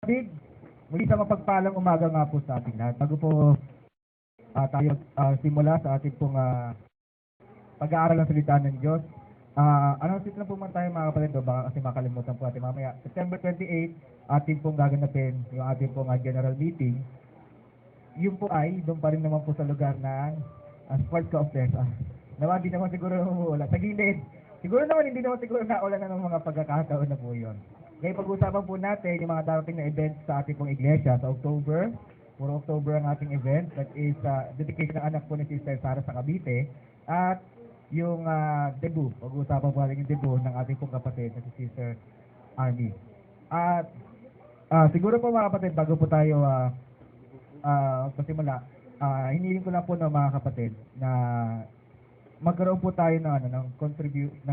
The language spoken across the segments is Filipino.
Kapatid, muli sa mapagpalang umaga nga po sa ating lahat. Bago po tayo simula sa ating pong pag-aaral ng salita ng Diyos, announce lang po man tayo mga kapatid, baka kasi makalimutan po ating mamaya. September 28, ating pong gaganapin yung ating pong general meeting. Yun po ay, doon pa rin naman po sa lugar ng sports complex. Naman, di naman siguro umuulan. Sa gilid. Siguro naman, hindi naman siguro naulan na ng mga pagkakataon na po yun. Ngayon pag-uusapan po natin yung mga darating na events sa ating pong iglesia sa October. Puro October ang ating event. That is dedication ng anak po ni Sister Sara sa Cavite. At yung debut. Pag-uusapan po natin yung debut ng ating pong kapatid na si Sister Army. At siguro po mga kapatid, bago po tayo pasimula, hiniling ko lang po ng mga kapatid na magkaroon po tayo ng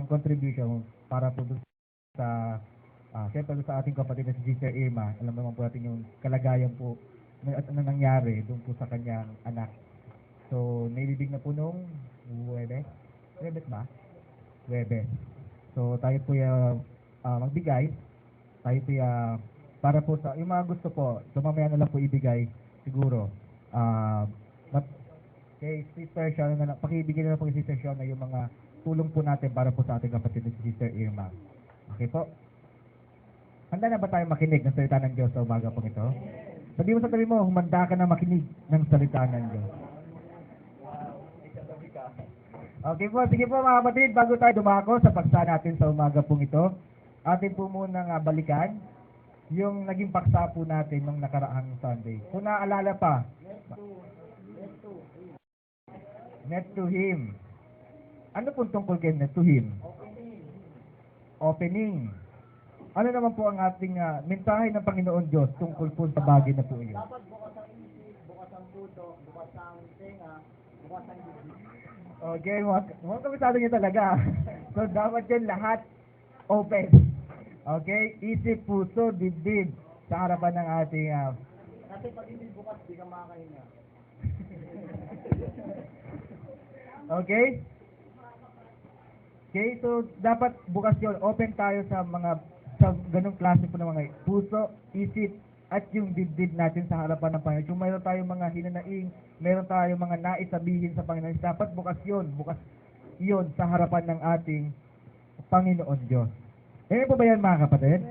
contribution para po sa siyempre sa ating kapatid na si Sister Irma. Alam naman po natin yung kalagayan po at ano nangyari doon po sa kanyang anak. So, nailibig na po nung Webes ba? Webes. So, tayo po magbigay. Tayo po para po sa, yung mga gusto po, so mamaya na lang po ibigay siguro. Kay Sister Sean na lang, pakibigyan na lang po kay Sister Sean na yung mga tulong po natin para po sa ating kapatid na si Sister Irma. Okay po? Handa na ba tayo makinig ng salita ng Diyos sa umaga pong ito? Sabi mo sa tabi mo, humanda ka na makinig ng salita ng Diyos. Okay po, sige po mga kapatid, bago tayo dumako sa paksa natin sa umaga pong ito, atin po munang balikan yung naging paksa po natin nung nakaraang Sunday. Kung naaalala pa, Net to Him. Ano po tungkol kay Net to Him? Opening. Ano naman po ang ating mensahe ng Panginoon Diyos tungkol po sa bagay na po iyon? Dapat bukas ang isip, bukas ang puso, bukas ang tenga, bukas ang bibig. Okay, mga kabisado niyo talaga. So, dapat yan lahat open. Okay? Isip, puso, dibdib sa harapan ng ating... Kasi pag hindi bukas, di ka makakahinga. Okay? Okay, so dapat bukas yun. Open tayo sa ganong klase po ng mga puso, isip, at yung dibdib natin sa harapan ng Panginoon. Kung mayroon tayong mga hinanaing, mayroon tayong mga nais sabihin sa Panginoon, dapat bukas yun sa harapan ng ating Panginoon Diyos. Eh po ba yan mga kapatid?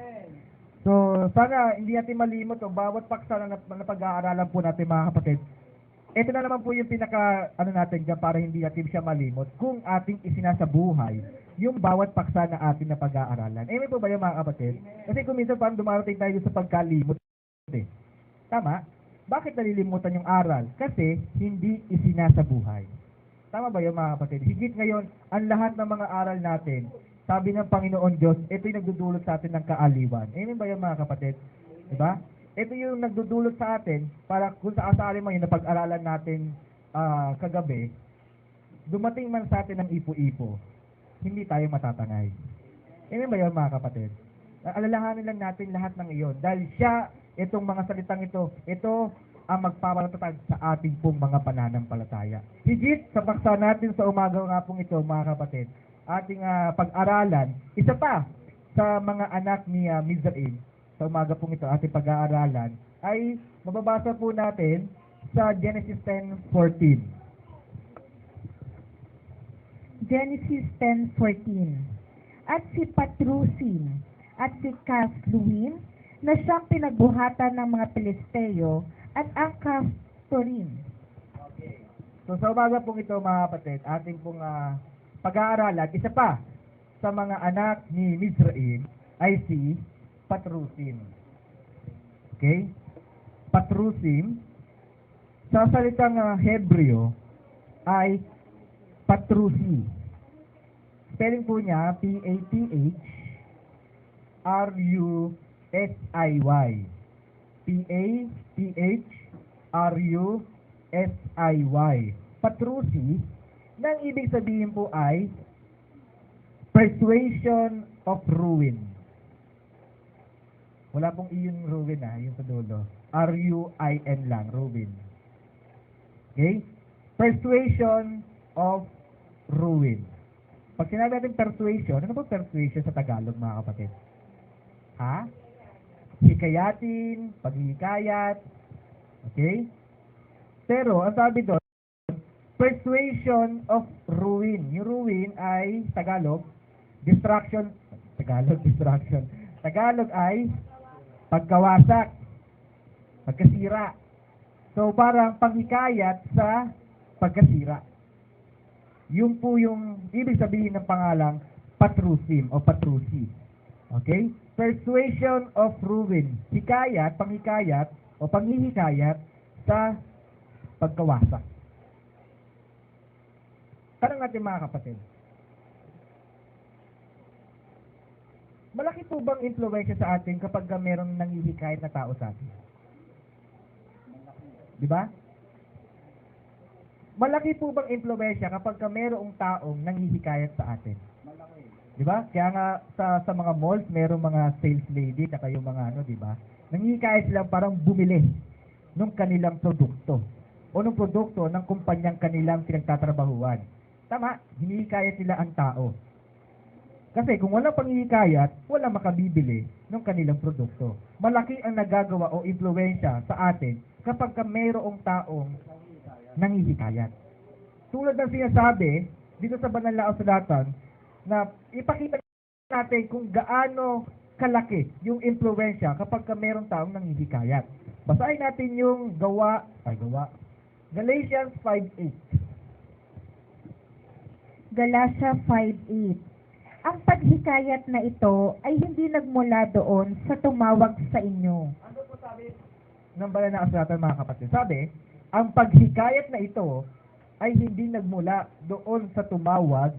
So, sana hindi natin malimot o bawat paksa na pag-aaralan po natin mga kapatid. Ito na naman po yung natin dyan para hindi natin siya malimot kung ating isinasabuhay yung bawat paksa na ating na pag-aaralan. Eh, may po ba yung mga kapatid? Kasi kung minsan parang dumarating tayo sa pagkalimot. Tama? Bakit nalilimutan yung aral? Kasi hindi isinasabuhay. Tama ba yung mga kapatid? Higit ngayon, ang lahat ng mga aral natin, sabi ng Panginoon Diyos, ito yung nagdudulot sa atin ng kaaliwan. Eh, may ba yung mga kapatid? Diba? Ito yung nagdudulot sa atin para kung sa asali man yung napag-aralan natin kagabi, dumating man sa atin ng ipo-ipo, hindi tayo matatangay. Ano ba yun mga kapatid? Alalahanin lang natin lahat ng iyon. Dahil siya, itong mga salitang ito ang magpapalatag sa ating pong mga pananampalataya. Higit sa paksa natin sa umaga nga pong ito mga kapatid, ating pag-aralan, isa pa sa mga anak ni Mizraim, sa umaga pong ito, ating pag-aaralan, ay mababasa po natin sa Genesis 10:14. Genesis 10:14. At si Patrusin at si Casluhin na siyang pinagbuhatan ng mga Pilisteo at ang Castorim. Okay. So sa umaga pong ito mga kapatid, ating pong pag-aaralan, isa pa sa mga anak ni Mizraim ay si Patrusim. Okay? Patrusim, sa salitang Hebreo, ay Patrusi. Spelling po niya, P-A-T-H-R-U-S-I-Y. P-A-T-H-R-U-S-I-Y. Patrusi, nang ibig sabihin po ay persuasion of ruin. Wala pong iyon ruin yung sa dulo. R-U-I-N lang, ruin. Okay? Persuasion of ruin. Pag sinabi natin persuasion, ano po persuasion sa Tagalog mga kapatid? Ha? hikayatin, paghihikayat. Okay? Pero, ang sabi doon, persuasion of ruin. Yung ruin ay Tagalog, distraction. Tagalog ay pagkawasak, pagkasira. So, parang panghikayat sa pagkasira. Yung po yung ibig sabihin ng pangalang patrusim o patrusi. Okay? Persuasion of ruin. Hikayat, panghikayat o panghihikayat sa pagkawasak. Tanong natin mga kapatid. Malaki po bang influensya sa atin kapag merong nanghihikayat na tao sa atin? Di ba? Malaki po bang influensya kapag merong taong nanghihikayat sa atin? Di ba? Kaya nga sa mga malls, merong mga sales lady na yung mga di ba? Nanghihikayat sila parang bumili ng kanilang produkto o ng produkto ng kumpanyang kanilang pinagtatrabahuan. Tama, hinihikayat nila ang tao. Kasi kung walang panghihikayat, walang makabibili ng kanilang produkto. Malaki ang nagagawa o impluwensya sa atin kapag mayroong taong nanghihikayat. Tulad ng sinasabi dito sa Banal na Kasulatan na ipakita natin kung gaano kalaki yung impluwensya kapag mayroong taong nanghihikayat. Basahin natin yung Galatians 5:8. Galatia 5:8. Ang paghikayat na ito ay hindi nagmula doon sa tumawag sa inyo. Ano po sabi ng Banal na Kasulatan mga kapatid? Sabi, ang paghikayat na ito ay hindi nagmula doon sa tumawag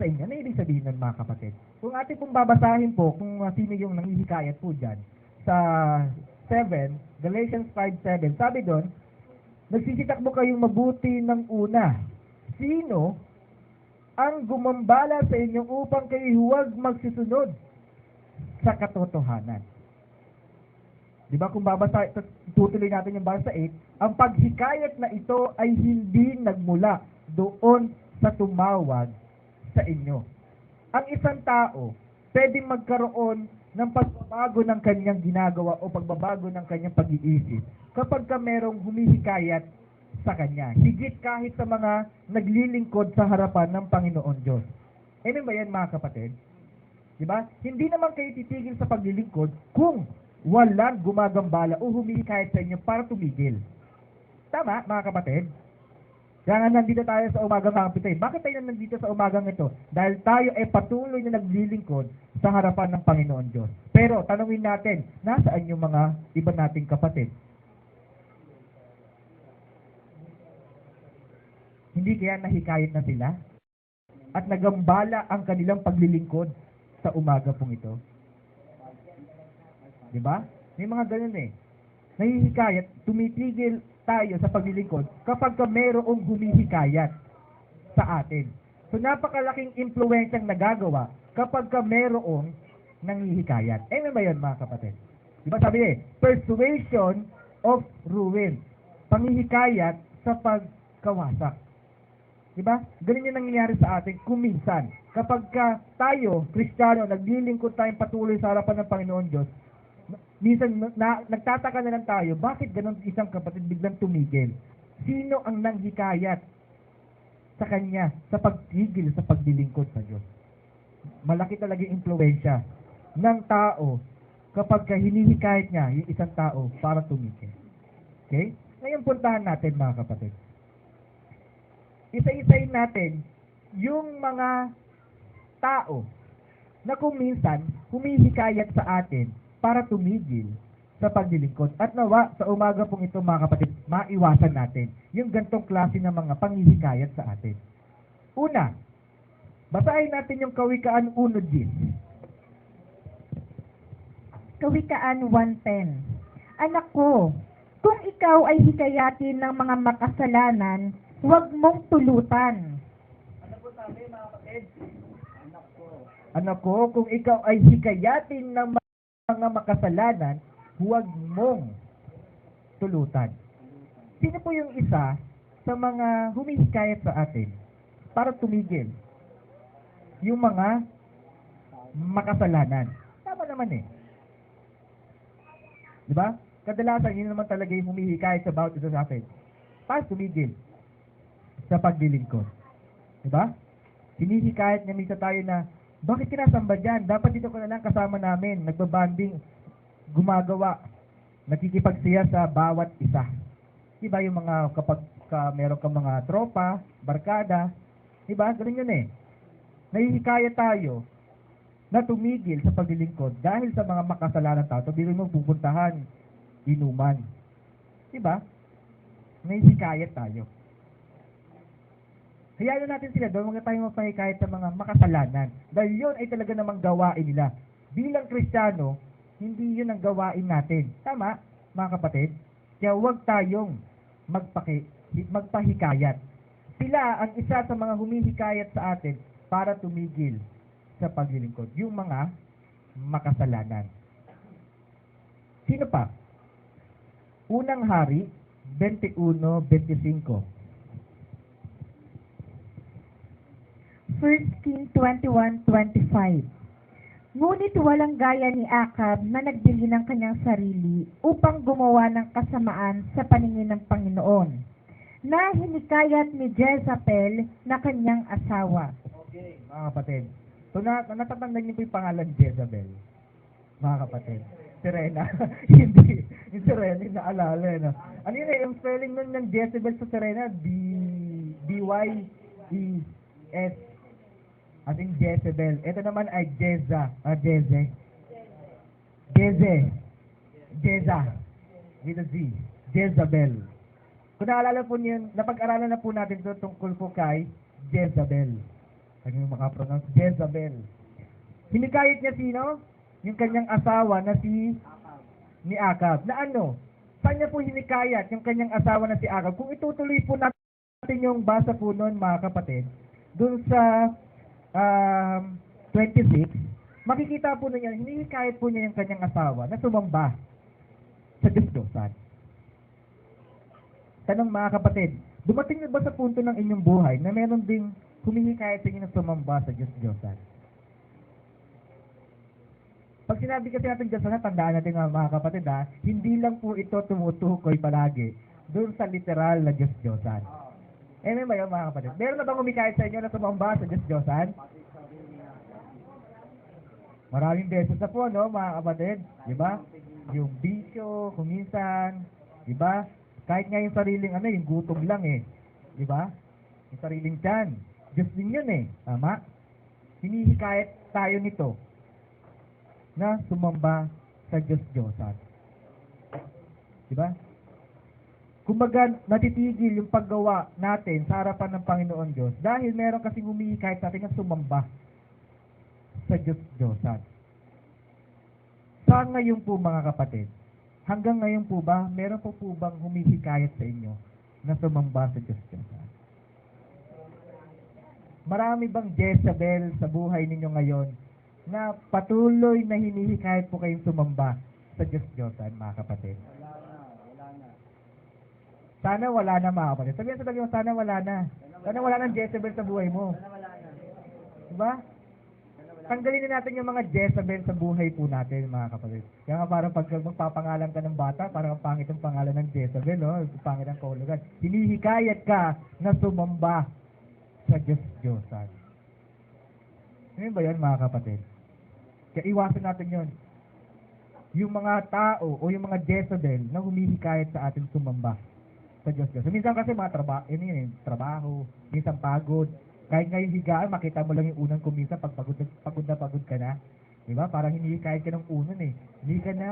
sa inyo. Ano ibig sabihin nun mga kapatid? Kung ating pong babasahin po kung sino yung nanghihikayat po dyan sa 7, Galatians 5:7, sabi doon, nagsisitakbo kayong mabuti ng una. Sino ang gumambala sa inyong upang kayo huwag magsusunod sa katotohanan? Di ba kung tutuloy natin yung basa 8, ang paghikayat na ito ay hindi nagmula doon sa tumawag sa inyo. Ang isang tao, pwedeng magkaroon ng pagbabago ng kanyang ginagawa o pagbabago ng kanyang pag-iisip kapag merong humihikayat sa kanya. Higit kahit sa mga naglilingkod sa harapan ng Panginoon Diyos. Amen ba yan mga kapatid? Diba? Hindi naman kayo titigil sa paglilingkod kung walang gumagambala o humihikayat sa inyo para tumigil. Tama mga kapatid? Kaya nga nandito tayo sa umagang kapitay. Bakit tayo nandito sa umagang ito? Dahil tayo ay patuloy na naglilingkod sa harapan ng Panginoon Diyos. Pero tanungin natin, nasaan yung mga iba nating kapatid? Hindi kaya nahikayat na sila? At nagambala ang kanilang paglilingkod sa umaga pong ito? Diba? May mga ganun Nahihikayat, tumitigil tayo sa paglilingkod kapag mayroong humihikayat sa atin. So napakalaking impluwensyang nagagawa kapag mayroong nanghihikayat. Amen ba yun mga kapatid? Diba sabi persuasion of ruin. Panghihikayat sa pagkawasak. Diba? Ganun yung nangyayari sa atin kuminsan. Kapag tayo, Kristiyano, naglilingkod tayong patuloy sa harapan ng Panginoon Diyos, minsan nagtataka na lang tayo, bakit ganun isang kapatid biglang tumigil? Sino ang nanghikayat sa kanya sa pagtigil sa paglilingkod sa Diyos? Malaki talaga yung impluwensya ng tao kapag hinihikayat niya yung isang tao para tumigil. Okay? Ngayon puntahan natin mga kapatid. Isa-isayin natin yung mga tao na kung minsan humihikayat sa atin para tumigil sa paglilingkod. At nawa, sa umaga pong ito mga kapatid, maiwasan natin yung gantong klase ng mga panghihikayat sa atin. Una, basahin natin yung Kawikaan 1:10. Kawikaan 1:10. Anak ko, kung ikaw ay hikayatin ng mga makasalanan, huwag mong tulutan. Ano po sabi mga kapatid? Anak ko, kung ikaw ay hikayatin ng mga makasalanan, huwag mong tulutan. Sino po yung isa sa mga humihikayat sa atin para tumigil? Yung mga makasalanan. Tama naman Di ba? Kadalasan, yun naman talaga yung humihikayat sa bawat isa sa atin. Para tumigil sa paglilingkod. Di ba? Hinihikayat niya minsan tayo na, bakit kinasamba dyan? Dapat dito ka na lang kasama namin, nagbabanding, gumagawa, nakikipagsiya sa bawat isa. Di ba yung mga kapag meron kang mga tropa, barkada, di ba? Ganun yun eh. Nahihikayat tayo na tumigil sa paglilingkod dahil sa mga makasalanan tao. Sabihin mo pupuntahan, inuman. Di ba? Nahihikayat tayo. Hayaan natin sila doon, huwag tayong mapahikayat sa mga makasalanan. Dahil yun ay talaga namang gawain nila. Bilang Kristiyano, hindi yun ang gawain natin. Tama, mga kapatid? Kaya huwag tayong magpahikayat. Sila ang isa sa mga humihikayat sa atin para tumigil sa paglilingkod. Yung mga makasalanan. Sino pa? Unang Hari, 21:25. 1 Kings 21:25. Ngunit walang gaya ni Akab na nagbili ng kanyang sarili upang gumawa ng kasamaan sa paningin ng Panginoon, na hinikayat ni Jezabel na kanyang asawa. Okay, mga kapatid. So, natatandaan niyo po yung pangalan Jezabel. Mga kapatid. Serena. Hindi. Yung Serena, yung naalala. No? Ano yun eh, yung spelling nun ng Jezebel sa Serena, D-Y-E-S. As in Jezebel. Ito naman ay Jeza. Jeze. With a Z. Jezabel. Kung naalala po niyo, napag-aralan na po natin ito tungkol po kay Jezabel. Ano yung makapronounce? Jezabel. Hinikayat niya sino? Yung kanyang asawa na si Akab. Na ano? Saan niya po hinikayat yung kanyang asawa na si Akab? Kung itutuloy po natin yung basa po nun, mga kapatid, dun sa 26, makikita po ninyo, hinihikayat po niya yung kanyang asawa na sumamba sa Diyos-Diyosan. Tanong mga kapatid, dumating na ba sa punto ng inyong buhay na meron ding humihikayat sa inyo na sumamba sa Diyos-Diyosan? Pag sinabi kasi natin Diyos-Diyosan, tandaan natin mga kapatid hindi lang po ito tumutukoy palagi doon sa literal na Diyos-Diyosan. May ba yun mga kapatid? Meron na bang humikayat sa inyo na sumamba sa Diyos-Diyosan? Maraming beses na po, no, mga kapatid? Diba? Yung bisyo, kuminsan, diba? Kahit nga yung sariling, yung gutom lang eh. Diba? Yung sariling tiyan. Diyos din yun eh. Tama? Hinihikayat tayo nito na sumamba sa Diyos-Diyosan. Diba? Kumbaga, natitigil yung paggawa natin sa harapan ng Panginoon Diyos dahil meron kasing humihikayat sa atin na sumamba sa Diyos-Diyosan. Sa ngayon po mga kapatid, hanggang ngayon po ba, meron po bang humihikayat sa inyo na sumamba sa Diyos-Diyosan? Marami bang Jezebel sa buhay ninyo ngayon na patuloy na hinihikayat po kayong sumamba sa Diyos-Diyosan, mga kapatid? Sana wala na, mga kapatid. Sabihin mo, sana wala na. Sana wala ng Jezebel sa buhay mo. Diba? Tanggalin na natin yung mga Jezebel sa buhay po natin, mga kapatid. Kaya nga parang pag magpapangalan ka ng bata, parang ang pangit ang pangalan ng Jezebel, no? Pangit ang kahulugan. Hinihikayat ka na sumamba sa Diyos-Diyosan. Ano ba yan, mga kapatid? Kaya iwasan natin yon. Yung mga tao o yung mga Jezebel na humihikayat sa atin sumamba sa Diyos-Diyosan. Minsan kasi mga trabaho, minsan pagod. Kahit ngayong higaan, makita mo lang yung unang kuminsan pag pagod na pagod ka na. Diba? Parang hinihikayat ka ng unan eh. Hindi ka na.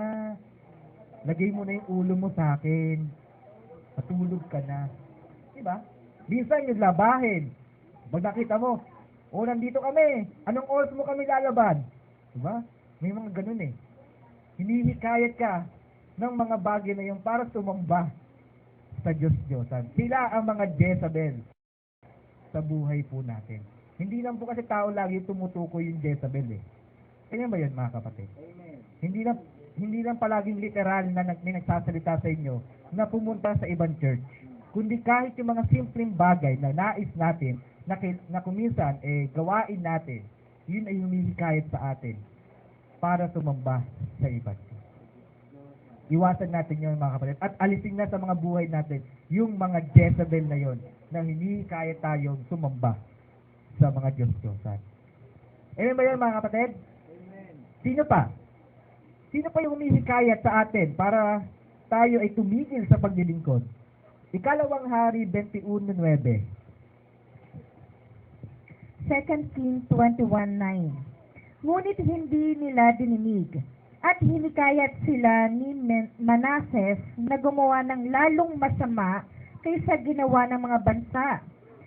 Lagay mo na yung ulo mo sa akin. Matulog ka na. Diba? Minsan yung labahin. Pag nakita mo, nandito kami. Anong oras mo kami lalaban? Diba? May mga ganun eh. Hinihikayat ka ng mga bagay na yung para sumamba sa Diyos-Diyosan. Sila ang mga Jezebel sa buhay po natin. Hindi lang po kasi tao lagi tumutukoy yung Jezebel eh. Kaya ba yun, mga kapatid? Amen. Hindi lang palaging literal na may nagsasalita sa inyo na pumunta sa ibang church. Kundi kahit yung mga simpleng bagay na nais natin na kuminsan gawain natin, yun ay humihikayat sa atin para sumamba sa iba't. Iwasan natin yun mga kapatid. At alisin na sa mga buhay natin yung mga Jezebel na yon na hindi kaya tayong sumamba sa mga Diyos-Diyosan. Amen ba yun mga kapatid? Amen. Sino pa? Sino pa yung humihikayat sa atin para tayo ay tumigil sa paglilingkod? Ikalawang Hari 21:9. 2 Kings 21:9. Ngunit hindi nila dininig at hinikayat sila ni Manases na gumawa ng lalong masama kaysa ginawa ng mga bansa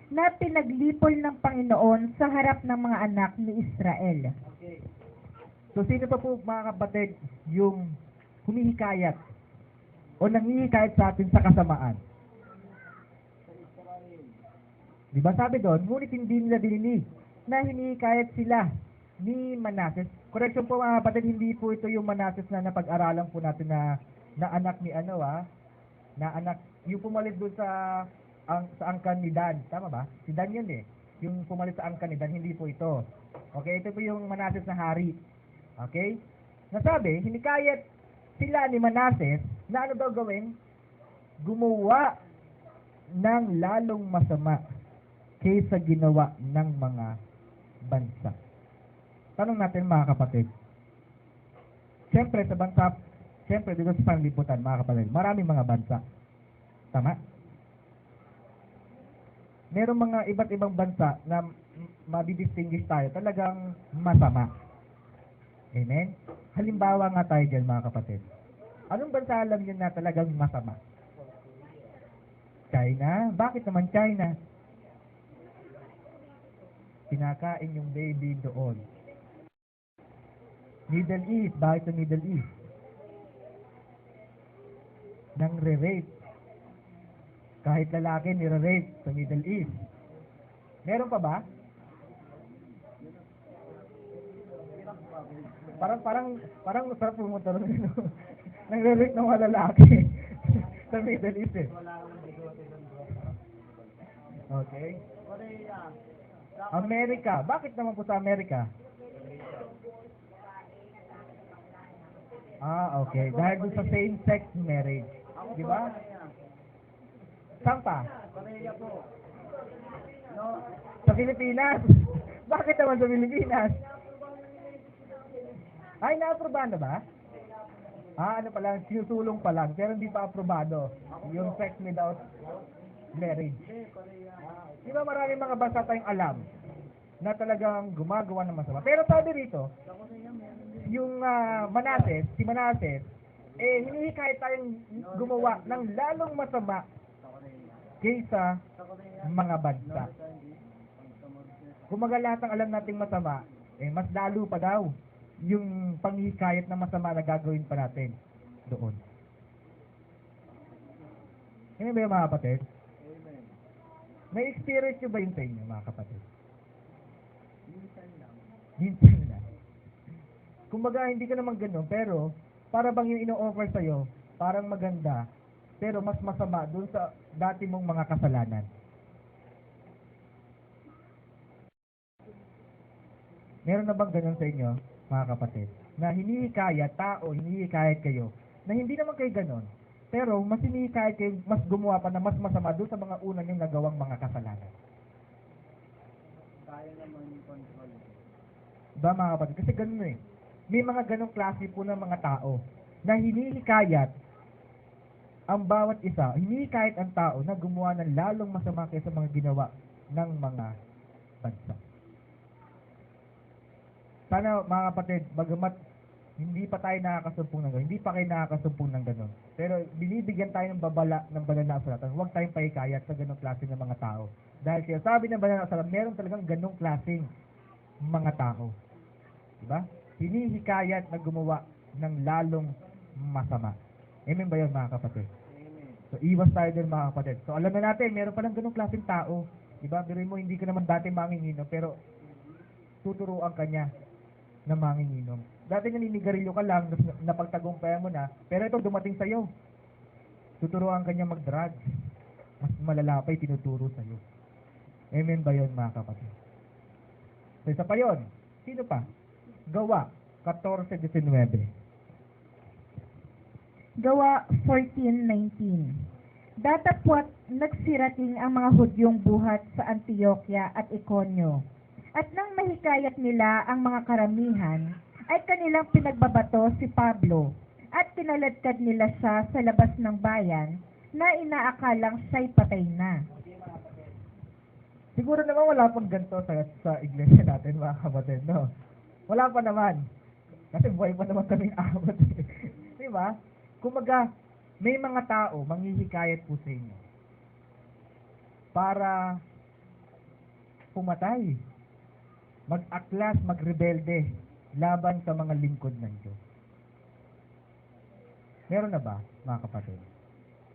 na pinaglipol ng Panginoon sa harap ng mga anak ni Israel. Okay. So sino pa po mga kapatid yung humihikayat o nanghihikayat sa atin sa kasamaan? Sa Israel. Di ba sabi doon, ngunit hindi nila dininig na hinihikayat sila ni Manases. Correction po mga kapatid, hindi po ito yung Manases na napag-aralan po natin na anak ni na anak, yung pumalit doon sa angkan ni Dan. Tama ba? Si Dan yun eh. Yung pumalit sa angkan ni Dan, hindi po ito. Okay, ito po yung Manases na hari. Okay? Nasabi, hinikayat sila ni Manases na ano daw gawin? Gumawa ng lalong masama kaysa ginawa ng mga bansa. Tanong natin mga kapatid. Siyempre sa bansa, siyempre dito sa panliputan mga kapatid, maraming mga bansa. Tama? Merong mga iba't ibang bansa na madidistinguish tayo talagang masama. Amen? Halimbawa nga tayo dyan mga kapatid. Anong bansa alam nyo na talagang masama? China? Bakit naman China? Kinakain yung baby doon. Middle East, bakit sa Middle East? Nang re-rape. Kahit lalaki nire-rape sa Middle East. Meron pa ba? Parang masarap pumunta rin nang re-rape ng mga lalaki sa Middle East eh. Wala kang bigote doon, bro. Okay. Korea. Amerika. Bakit naman po sa Amerika? Okay. Dahil doon sa same-sex marriage. Ako Di po, ba? Korea. Saan pa? Korea po. No? Sa Pilipinas. Bakit naman sa Pilipinas? Ay, na-aprobahan na ba? Ano pa lang, sinusulong pa lang, pero hindi pa aprobado. Yung sex without marriage. Hindi, Korea. Di ba maraming mga bansa tayong alam na talagang gumagawa ng masama. Pero sabi rito, Sa Korea, meron din. yung si Manases, hinihikayat tayong gumawa ng lalong masama Sa Korea. kaysa Sa Korea. mga bansa. North Korea. Ang Samorses. Kumaga lahat ng alam nating masama, mas lalo pa daw yung panghihikayat na masama na gagawin pa natin doon. Ano ba yung mga kapatid? Amen. May experience nyo ba yun sa inyo mga kapatid? Minsan lang. Minsan na. Kumbaga hindi ka naman ganun, pero para bang yung ino-offer sa'yo, parang maganda, pero mas masama doon sa dati mong mga kasalanan. Meron na bang ganun sa inyo, mga kapatid? Na hinihikayat tao, hinihikayat kayo, na hindi naman kayo ganun, pero mas hinihikayat kayo, mas gumawa pa na mas masama doon sa mga una niyong nagawang mga kasalanan. Kaya naman yung control. Diba mga kapatid? Kasi ganun eh. May mga ganong klase po ng mga tao na hinihikayat ang bawat isa, hinihikayat ang tao na gumawa ng lalong masama kaysa mga ginawa ng mga bansa. Sana mga kapatid, bagamat hindi pa tayo nakakasumpong ng gano'n, hindi pa kayo nakakasumpong ng gano'n, pero binibigyan tayo ng babala ng banal na kasulatan, huwag tayong pahikayat sa ganong klase ng mga tao. Dahil kaya sabi ng banal na kasulatan, meron talagang ganong klaseng mga tao. Diba? Hinihikayat na gumawa ng lalong masama. Amen ba yun mga kapatid? Amen. So, iwas tayo din mga kapatid. So, alam na natin, meron palang ganong klaseng tao. Diba? Pero mo, hindi ka naman dati manginginom, pero tuturuan ka niya na manginginom. Dati naninigarilyo ka lang, napagtagumpayan mo na, pero ito dumating sa'yo. Tuturuan ka niya mag-drugs. Mas malala pa yung tinuturo sa'yo. Amen ba yun mga kapatid? So, isa pa yun. Sino pa? Gawa, 14:19. Gawa 14:19. Datapwat nagsirating ang mga Hudyong buhat sa Antioquia at Iconio. At nang mahikayat nila ang mga karamihan, ay kanilang pinagbabato si Pablo at pinaladkad nila siya sa labas ng bayan na inaakalang siya'y patay na. Siguro naman wala pang ganito sa iglesia natin, mga kapatid, no? Wala pa naman. Kasi buhay pa naman kaming abot. Di ba? Kumaga, may mga tao manghihikayat po sa inyo para pumatay, mag-aklas, magrebelde laban sa mga lingkod ng Diyos. Meron na ba, mga kapatid?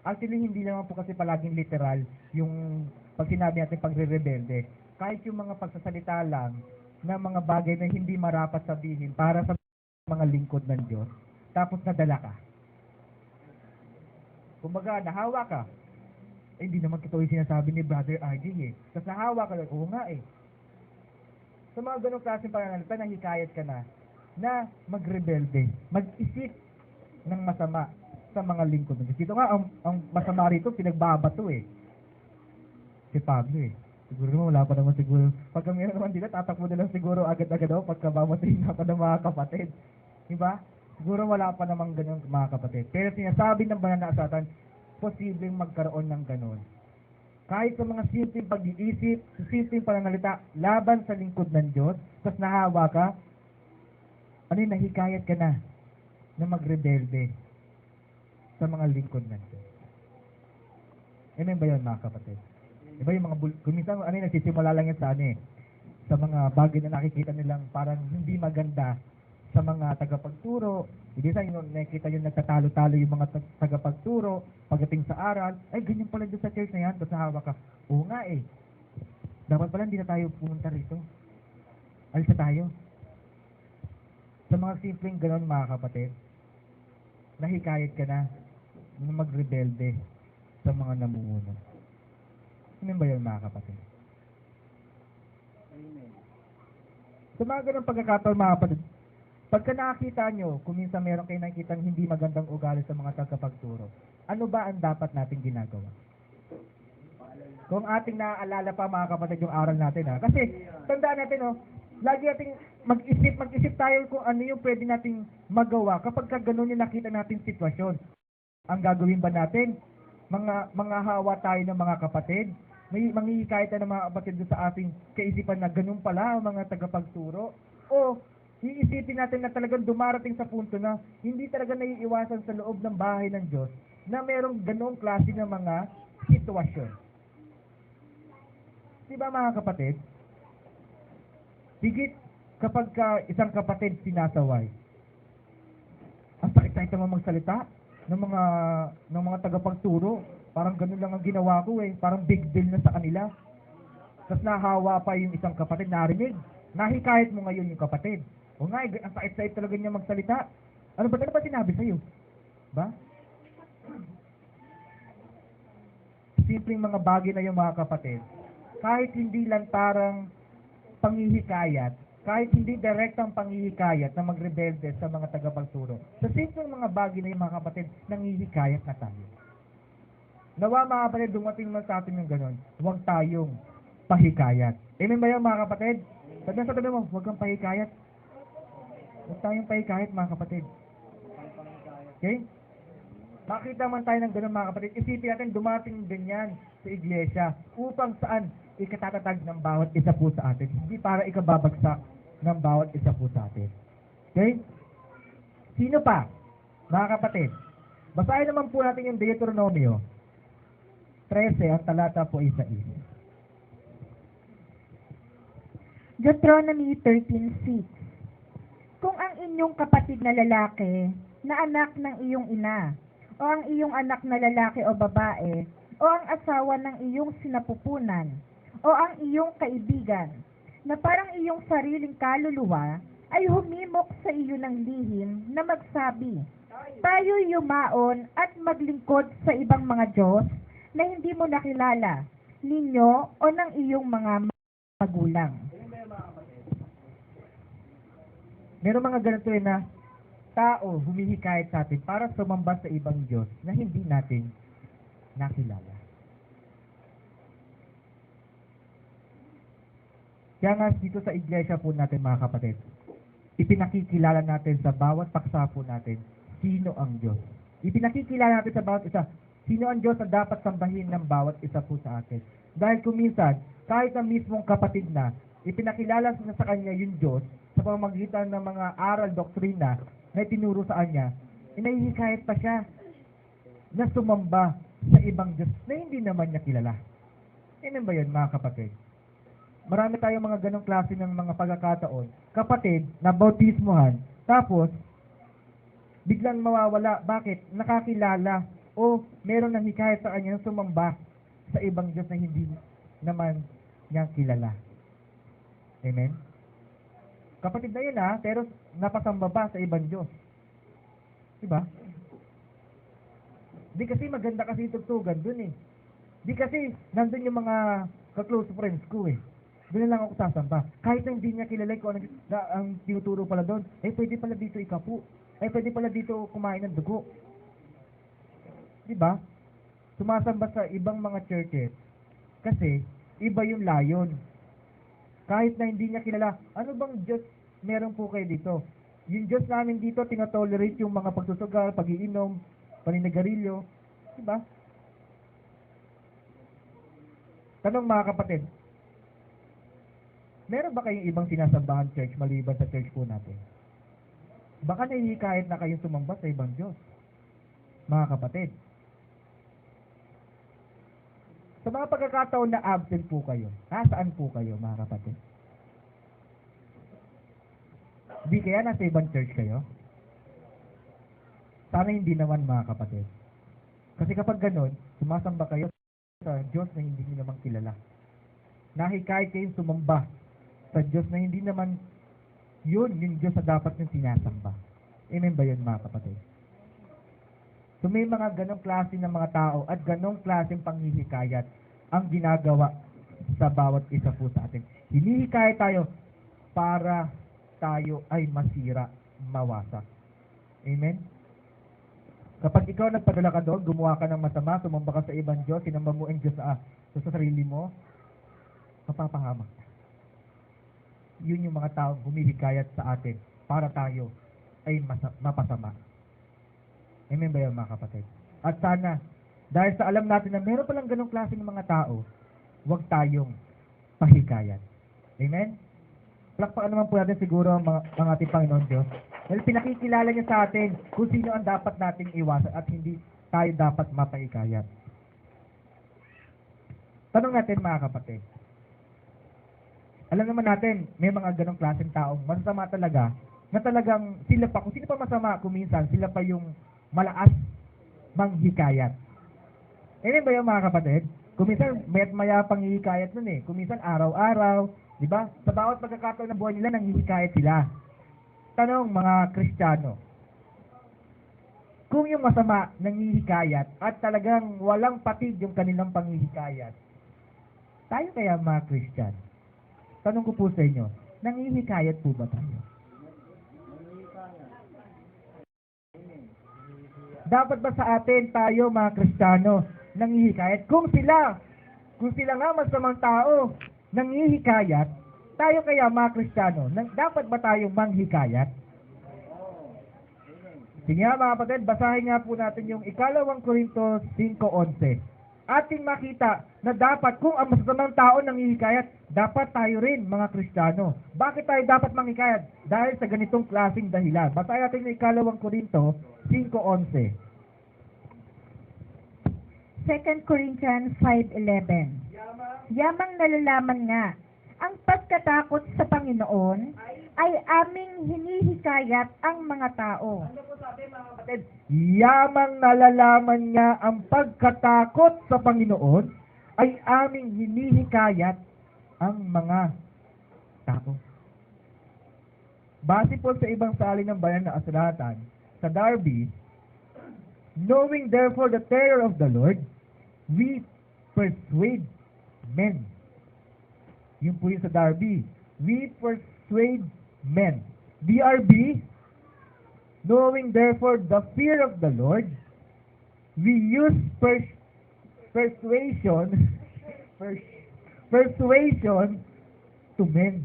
Actually, hindi naman po kasi palaging literal yung pag sinabi natin pagre-rebelde. Kahit yung mga pagsasalita lang ng mga bagay na hindi marapat sabihin para sa mga lingkod ng Diyos, tapos nadala ka. Kumbaga, nahawa ka. Eh, hindi naman totoo yung sinasabi ni Brother RJ eh. Tapos nahawa ka lang, oo nga eh. Sa mga ganong klaseng pananalita, nahikayat ka na magrebelde, mag-isip ng masama sa mga lingkod ng Diyos. Dito nga, ang masama rito, pinagbabato eh. Si Pablo eh. Siguro naman, wala pa naman siguro. Pagka meron naman dito, tatakbo nila siguro agad-agad ako pagka babatuhin na pa ng mga kapatid. Diba? Siguro wala pa namang ganun mga kapatid. Pero sinasabi ng banal na asatan, posibleng magkaroon ng ganun. Kahit sa mga simpleng pag-iisip, sa simpleng pananalita, laban sa lingkod ng Diyos, tapos nahawa ka, ano yun, nahikayat ka na magrebelde sa mga lingkod ng Diyos. Ano ba yun mga kapatid? Diba yung mga, kuminsan, ano yun, nagsisimula lang yan sa sa mga bagay na nakikita nilang parang hindi maganda sa mga tagapagturo. Hindi sa inyo nakikita yung nagtatalo-talo yung mga tagapagturo pagdating sa aral, ay ganyan pala doon sa church na yan, tapos nahawa ka. Oo nga eh. Dapat pala hindi na tayo pumunta rito. Alisa tayo. Sa mga simpleng ganon mga kapatid, nahikayat ka na magrebelde sa mga namumuno. Ano ba yun mga kapatid? Sa mga ganong pagkakataon mga kapatid, pagka nakakita nyo, kung minsan meron kayo nakikita hindi magandang ugali sa mga tagapagturo, ano ba ang dapat natin ginagawa? Kung ating naaalala pa mga kapatid yung aral natin ha. Kasi tandaan natin lagi nating mag-isip tayo kung ano yung pwede nating magawa kapag gano'n yung nakita natin sitwasyon. Ang gagawin ba natin? Mga hawa tayo ng mga kapatid? May manghihikayat ng mga kapatid doon sa ating kaisipan na ganun pala ang mga tagapagturo? O iisipin natin na talagang dumarating sa punto na hindi talaga naiiwasan sa loob ng bahay ng Diyos na merong ganong klase ng mga sitwasyon. Diba mga kapatid? Higit kapag isang kapatid sinasaway. Ang sakit-sakit naman magsalita ng mga tagapagturo. Parang ganun lang ang ginawa ko eh. Parang big deal na sa kanila. Tapos nahawa pa yung isang kapatid, narinig. Nahikayat mo ngayon yung kapatid. O nga, ang sakit-sakit talaga niya magsalita. Ano ba sinabi sa'yo? Ba? Simpleng mga bagay na yung mga kapatid. Kahit hindi lantarang panghihikayat, kahit hindi direktang panghihikayat na magrebelde sa mga tagapagturo, sa simpleng mga bagay na yung mga kapatid, nanghihikayat na tayo. Nawa mga kapatid, dumating naman sa atin yung gano'n, huwag tayong pahikayat. Amen ba yun mga kapatid? Sabihan sa tabi mo, huwag kang pahikayat. Huwag tayong pahikayat mga kapatid. Okay? Makita man tayo ng gano'n mga kapatid, isipin natin dumating ganyan sa iglesia upang saan ikatatag ng bawat isa po sa atin. Hindi para ikababagsak ng bawat isa po sa atin. Okay? Sino pa? Mga kapatid, basahin naman po natin yung Deuteronomio 13, ang talata po isa. Deuteronomy 13:6. Kung ang inyong kapatid na lalaki na anak ng iyong ina, o ang iyong anak na lalaki o babae, o ang asawa ng iyong sinapupunan, o ang iyong kaibigan, na parang iyong sariling kaluluwa, ay humimok sa iyo ng lihim na magsabi, tayo yumaon at maglingkod sa ibang mga Diyos na hindi mo nakilala, ninyo o ng iyong mga magulang. Meron mga ganito na tao humihikayat sa atin para sumamba sa ibang Diyos na hindi natin nakilala. Kaya nga dito sa iglesia po natin mga kapatid, ipinakikilala natin sa bawat paksa po natin sino ang Diyos. Ipinakikilala natin sa bawat isa sino ang Diyos na dapat sambahin ng bawat isa po sa atin. Dahil kung minsan, kahit ang mismong kapatid na, ipinakilala na sa kanya yung Diyos sa pamamagitan ng mga aral, doktrina na itinuro sa kanya, inahihikayat pa siya na sumamba sa ibang Diyos na hindi naman niya kilala. Amen ba yun mga kapatid? Marami tayong mga ganong klase ng mga pagkakataon. Kapatid na bautismohan, tapos biglang mawawala. Bakit? Nakakilala o meron nang hikayat sa kanya na sumamba sa ibang Diyos na hindi naman niya kilala. Amen? Kapatid na yun pero napasamba ba sa ibang Diyos? Diba? Di kasi maganda kasi tugtugan dun eh. Di kasi nandun yung mga ka-close friends ko eh. Doon lang ako sasamba. Kahit na hindi niya kilala ko ang tinuturo pala doon, pwede pala dito ikapu. Pwede pala dito kumain ng dugo. Diba? Sumasamba sa ibang mga churches kasi iba yung layon. Kahit na hindi niya kilala, ano bang Diyos meron po kayo dito? Yung Diyos namin dito, tinotolerate yung mga pagsusugal, pag-iinom, paninigarilyo. Diba? Tanong mga kapatid, meron ba kayong ibang sinasambahan church maliban sa church po natin? Baka nahihikayat na kayong sumamba sa ibang Diyos. Mga kapatid. Sa mga pagkakataon na absent po kayo, nasaan po kayo mga kapatid? Di kaya nasa ibang church kayo? Sana hindi naman mga kapatid. Kasi kapag ganun, sumasamba kayo sa Diyos na hindi niyo naman kilala. Nahikayat kayong sumamba sa Diyos na hindi naman yun yung Diyos na dapat yung sinasamba. Amen ba yun mga kapatid? So may mga ganong klase ng mga tao at ganong klaseng panghihikayat ang ginagawa sa bawat isa po sa atin. Hinihikayat tayo para tayo ay masira, mawasak. Amen? Kapag ikaw nagpadala ka doon, gumawa ka ng masama, sumamba ka sa ibang Diyos, sinamba mo ang Diyos sa sarili mo, mapapahamak ka. Yun yung mga taong humihikayat sa atin para tayo ay mapasama. Amen ba yun mga kapatid? At sana, dahil sa alam natin na meron palang ganong klase ng mga tao, huwag tayong pahikayat. Amen? Palakpakan naman po natin siguro ang ating Panginoon Diyos. Dahil pinakikilala niya sa atin kung sino ang dapat nating iwasan at hindi tayo dapat mapahikayat. Tanong natin mga kapatid. Alam naman natin, may mga ganong klaseng taong masasama talaga, na talagang sila pa, kung sino pa masama, kung minsan, sila pa yung malaas manghikayat. Amen ba yung mga kapatid? Kung minsan, mayat maya pang hihikayat nun eh. Kung minsan, araw-araw, di ba? Sa bawat pagkakataon ng buhay nila, nanghihikayat sila. Tanong mga Kristiyano, kung yung masama nanghihikayat at talagang walang patid yung kanilang panghihikayat, tayo kaya mga Kristiyano? Tanong ko po sa inyo, nanghihikayat po ba tayo? Dapat ba sa atin tayo mga Kristiyano nanghihikayat? Kung sila nga masamang tao nanghihikayat, tayo kaya mga Kristiyano, dapat ba tayo manghikayat? Sige nga mga kapatid, basahin nga po natin yung 2 Korintos 5:11. Ating makita na dapat kung ang masasamang tao nanghihikayat, dapat tayo rin mga Kristiyano. Bakit tayo dapat manghikayat? Dahil sa ganitong klaseng dahilan. Basahin natin yung 2 Korintos 5:11. 2 Corinthians 5:11. Yamang nalalaman nga, ang pagkatakot sa Panginoon ay aming hinihikayat ang mga tao. Ano po sabi mga kapatid? Yamang nalalaman niya ang pagkatakot sa Panginoon ay aming hinihikayat ang mga tao. Base po sa ibang salin ng bayan na asulatan, sa Darby, knowing therefore the terror of the Lord, we persuade men. Yun po yung sa Darby. We persuade men. DRB, Knowing therefore the fear of the Lord, we use persuasion to men.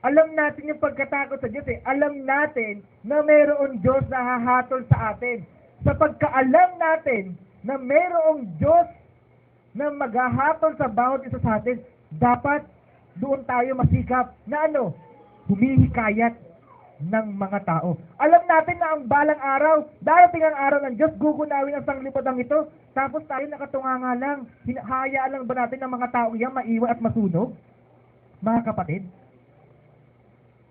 Alam natin yung pagkatakot sa Diyos eh. Alam natin na mayroong Diyos na hahatol sa atin. Sa pagkaalam natin na mayroong Diyos na maghahatol sa bawat isa sa atin, dapat doon tayo masikap na humihikayat ng mga tao. Alam natin na ang balang araw, darating ang araw ng Diyos, gugunawin ang sanglipotang ito, tapos tayo nakatunganga lang, hayaan lang ba natin ang mga tao yan maiwan at masunog? Mga kapatid,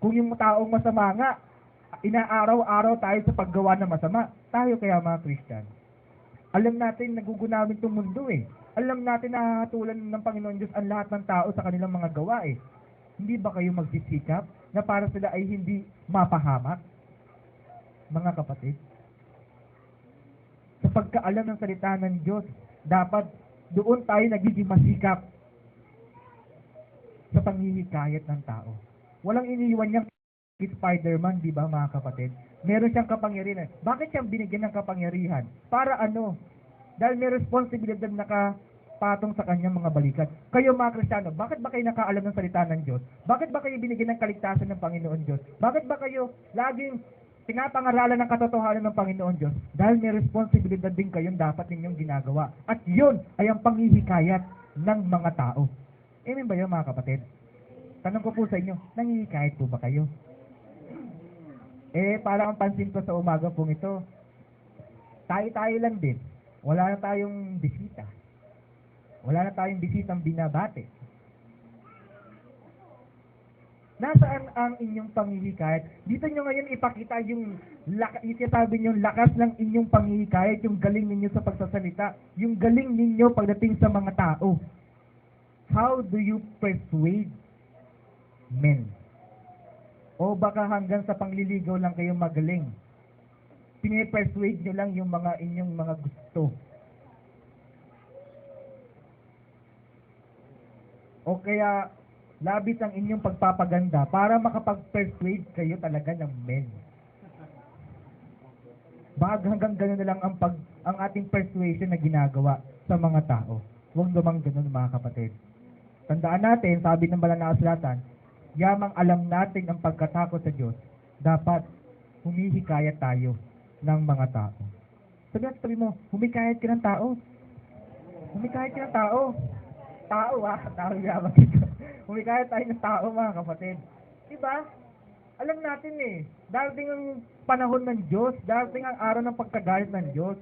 kung yung taong masama nga, inaaraw-araw tayo sa paggawa ng masama, tayo kaya mga Christian. Alam natin nagugunawin itong mundo eh. Alam natin na hahatulan ng Panginoon Diyos ang lahat ng tao sa kanilang mga gawa eh. Hindi ba kayo magsisikap na para sila ay hindi mapahamak? Mga kapatid, sa pagkaalam ng salita ng Diyos, dapat doon tayo nagiging masikap sa panghihikayat ng tao. Walang iniiwan niyang Spider-Man, di ba mga kapatid? Meron siyang kapangyarihan. Bakit siyang binigyan ng kapangyarihan? Para dahil may responsibilidad na nakapatong sa kanyang mga balikat. Kayo mga Kristiyano, bakit ba kayo nakaalam ng salita ng Diyos? Bakit ba kayo binigyan ng kaligtasan ng Panginoon Diyos? Bakit ba kayo laging pinapangaralan ng katotohanan ng Panginoon Diyos? Dahil may responsibilidad din kayong dapat ninyong ginagawa. At yun ay ang panghihikayat ng mga tao. Amen ba yun mga kapatid? Tanong ko po sa inyo, nanghihikayat po ba kayo? Parang ang pansin ko sa umaga pong ito, tayo-tayo lang din. Wala na tayong bisita. Wala na tayong bisitang binabate. Nasaan ang inyong panghihikayat? Dito nyo ngayon ipakita yung sabi nyo, lakas ng inyong panghihikayat, yung galing ninyo sa pagsasalita, yung galing ninyo pagdating sa mga tao. How do you persuade men? O baka hanggang sa pangliligaw lang kayong magaling? Pinipersuade nyo lang yung mga inyong mga gusto. O kaya, labis ang inyong pagpapaganda para makapag-persuade kayo talaga ng men. Baka hanggang gano'n na lang ang ating persuasion na ginagawa sa mga tao. Huwag naman gano'n mga kapatid. Tandaan natin, sabi ng Banal na Kasulatan, yamang alam natin ang pagkatakot sa Diyos, dapat humihikayat tayo ng mga tao. Sabi mo, humikayat ka ng tao. Humikayat ka ng tao. Tao yaman dito. Humikayat tayo ng tao mga kapatid. Diba? Alam natin darating ang panahon ng Diyos, darating ang araw ng pagkagalit ng Diyos.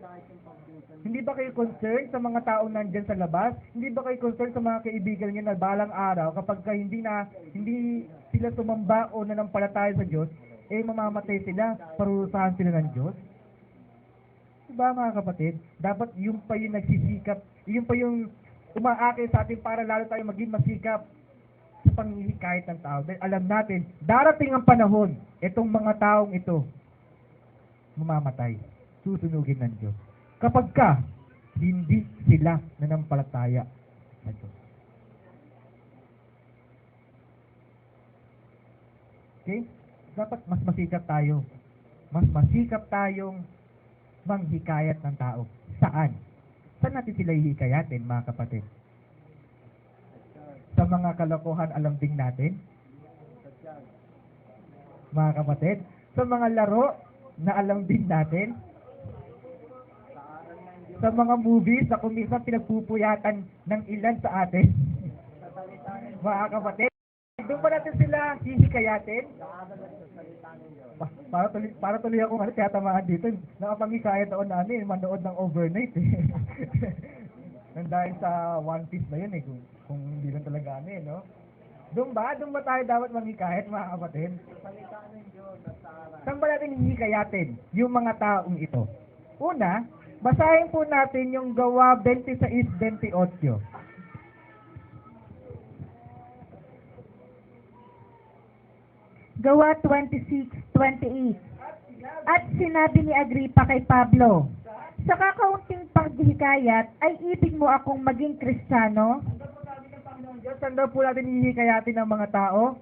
Hindi ba kayo concerned sa mga taong nandyan sa labas? Hindi ba kayo concerned sa mga kaibigan niyo na balang araw kapag hindi sila tumamba o nanampalataya sa Diyos, mamamatay sila, parurusahan sila ng Diyos? Diba mga kapatid? Dapat yung pa yung nagsisikap, yung pa yung umaakit sa atin para lalo tayo maging masikap sa panghihikayat ng tao. Dahil alam natin, darating ang panahon, itong mga taong ito, mamamatay, susunugin ng Diyos. Kapag hindi sila nanampalataya sa Diyos. Okay? Dapat mas masikap tayo. Mas masikap tayong manghikayat ng tao. Saan? Saan natin sila hihikayatin, mga kapatid? Sa mga kalokohan alam din natin? Mga kapatid? Sa mga laro na alam din natin? Sa mga movies na kung minsan pinagpupuyatan ng ilan sa atin? Mga kapatid? Doon ba natin sila hihikayatin? Para tuloy ako kaya tamaan dito. Nakapanghikayat ako na manood ng overnight dahil sa One Piece na yun kung hindi lang talaga no? Doon ba tayo dapat manghikayat mga kapatid? Saan ba natin hihikayatin yung mga taong ito? Una, basahin po natin yung Gawa 26:28. Gawa 26:28. At sinabi ni Agripa kay Pablo, sa kakaunting paghihikayat ay ibig mo akong maging Kristiyano? Saan daw po natin hihikayatin ng mga tao?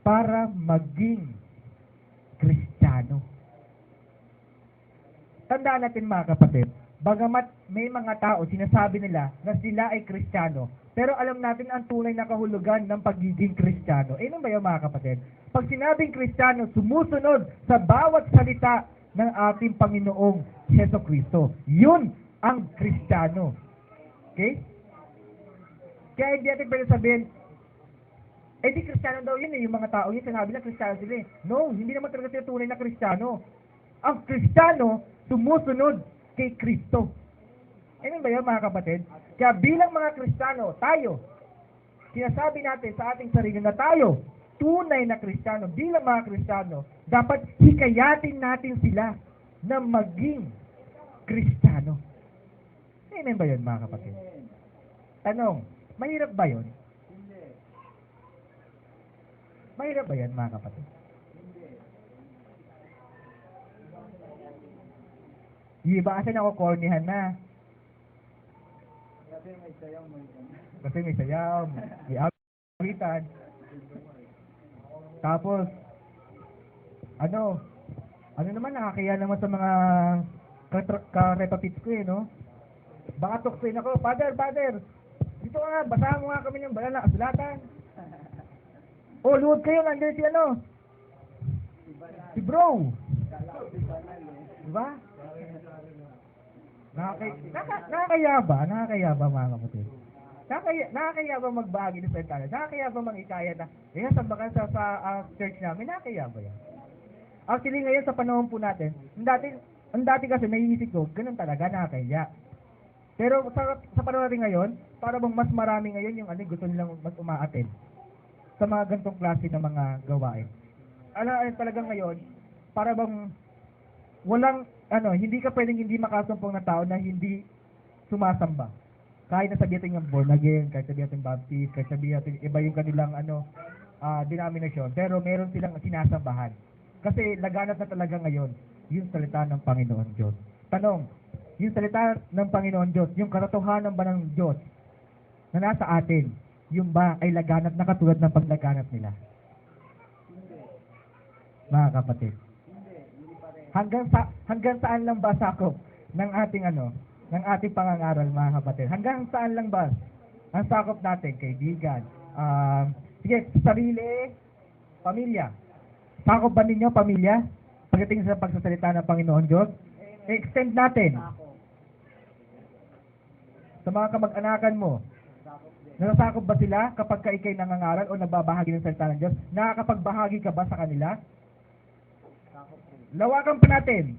Para maging Kristiyano. Tandaan natin mga kapatid, bagamat may mga tao sinasabi nila na sila ay Kristiyano, pero alam natin ang tunay na kahulugan ng pagiging Kristiyano. Eh, ano ba yun mga kapatid? Pag sinabing Kristiyano, sumusunod sa bawat salita ng ating Panginoong Jesucristo. Yun ang Kristiyano. Okay? Kaya hindi natin pwede sabihin, eh di Kristiyano daw yun eh, yung mga tao yun, sinabi na Kristiyano sila eh. No, hindi naman talaga sila tunay na Kristiyano. Ang Kristiyano, sumusunod kay Kristo. Ano ba yun mga kapatid? Kaya bilang mga Kristiyano, tayo, sinasabi natin sa ating sarili na tayo, tunay na Kristiyano, bilang mga Kristiyano, dapat hikayatin natin sila na maging Kristiyano. Ano ba yun mga kapatid? Tanong, mahirap ba yun? Mahirap ba yan mga kapatid? Iba kasi ako cornyhan na. Kasi may sayaw, Kasi may sayaw, may awitan. Tapos, ano naman nakakaya naman sa mga ka-repapits ko eh, no? Baka tuksin ako, Father, dito nga, basahan mo nga kami ng banal na kasulatan. Oh, luhod kayo, nandiyan si ano? Si bro. Diba? Nakakaya ba mga kapatid? Nakakaya ba magbahagi ng salita? Nakakaya ba mangikaya na? Sa baka sa church namin, nakakaya ba yan? Actually, ngayon sa panahon po natin, ang dati kasi naiisip ko, ganun talaga, nakakaya. Pero sa panahon natin ngayon, para bang mas marami ngayon yung gusto nilang mas umaattend sa mga ganitong klase ng mga gawain. Talagang ngayon, para bang walang, hindi ka pwedeng hindi makasumpong na tao na hindi sumasamba. Kahit na sabihin natin yung born again, kahit sabihin natin baptist, kahit sabihin natin iba yung kanilang denominasyon, pero meron silang sinasambahan. Kasi laganap na talaga ngayon yung salita ng Panginoon Diyos. Tanong, yung salita ng Panginoon Diyos, yung katotohanan ba ng Diyos na nasa atin, yung ba ay laganap na katulad ng paglaganap nila? Mga kapatid. Hanggang saan lang ba sakop ng ating ng ating pangangaral mga kapatid? Hanggang saan lang ba ang sakop natin, kaibigan? Sige, sarili, pamilya. Sakop ba ninyo, pamilya? Pagdating sa pagsasalita ng Panginoon Diyos, extend natin sa mga kamag-anakan mo. Nasasakop ba sila kapag ka ikay nangangaral o nagbabahagi ng salita ng Diyos? Nakakapagbahagi ka ba sa kanila? Lawakan pa natin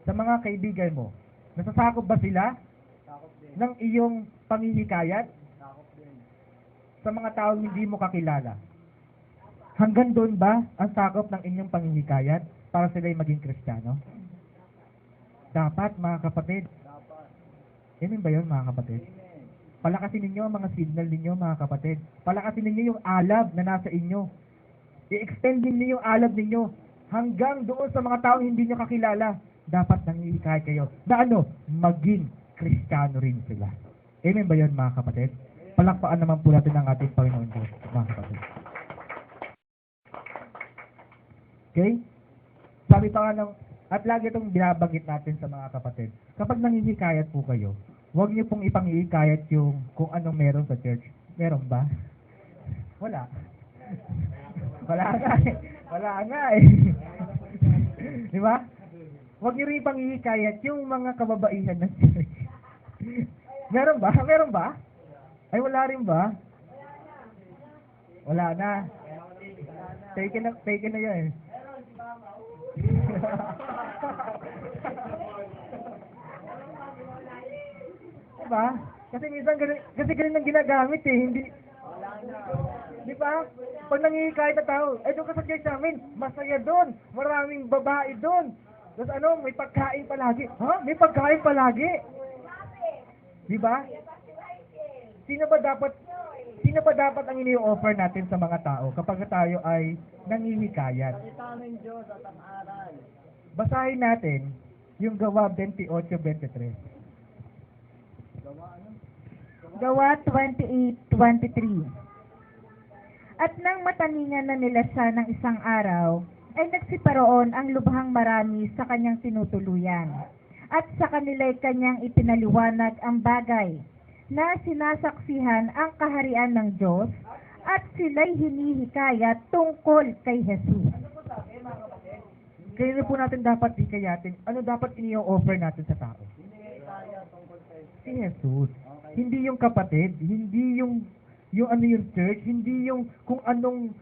sa mga kaibigan mo. Nasasakop ba sila ng iyong panghihikayat sa mga taong hindi mo kakilala? Hanggang doon ba ang sakop ng inyong panghihikayat para sila'y maging Kristiyano? Dapat mga kapatid. Yan ba yun mga kapatid? Palakasin ninyo ang mga signal ninyo mga kapatid. Palakasin ninyo yung alab na nasa inyo. I-extend ninyo yung alab ninyo hanggang doon sa mga taong hindi nyo kakilala. Dapat nanghihikayat kayo na maging Kristiyano rin sila. Amen ba yun mga kapatid? Palakpakan naman po natin ang ating Panginoon Diyos mga kapatid. Okay? Sabi pa nga at lagi itong binabanggit natin sa mga kapatid. Kapag nanghihikayat po kayo, huwag niyo pong ipangihikayat yung kung anong meron sa church. Meron ba? Wala. Wala nga eh. Di ba? Huwag niyo rin ipangihikayat yung mga kababaihan ng church. Meron ba? Meron ba? Ay, wala rin ba? Wala na. Taken na yan. Diba? Kasi minsan ganun ang ginagamit eh, hindi. Di ba? Pag nangihikayat na tao, doon ka sa church namin, masaya doon, maraming babae doon. Tapos may pagkain palagi. Ha? May pagkain palagi. Di ba? Sino ba dapat ang ini-offer natin sa mga tao kapag tayo ay nangihikayat? Salita ng Diyos at ang aral. Basahin natin yung Gawa 28:23. Gawa 28:23. At nang mataningan na nila siya ng isang araw, ay nagsiparoon ang lubhang marami sa kanyang tinutuluyan. At sa kanila'y kanyang ipinaliwanag ang bagay na sinasaksihan ang kaharian ng Diyos at sila'y hinihikayat tungkol kay Jesus. Kaya na po natin dapat hikayatin, ano dapat ini-offer natin sa tao? Hinihikaya tungkol kay Si Jesus. Hindi yung kapatid, hindi yung ano yung church, hindi yung kung anong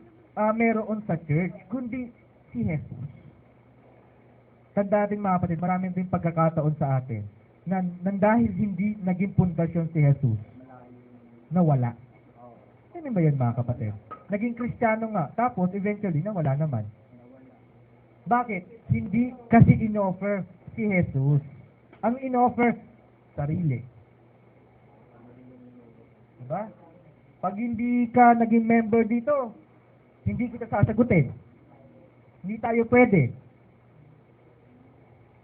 meron sa church, kundi si Jesus. Tanda natin mga kapatid, maraming din pagkakataon sa atin na nang dahil hindi naging pundasyon si Jesus, nawala. Ano ba yan mga kapatid? Naging Kristiyano nga, tapos eventually nawala naman. Bakit? Hindi kasi in-offer si Jesus. Ang in-offer, sarili. Diba? Pag hindi ka naging member dito, hindi kita sasagutin. Hindi tayo pwede.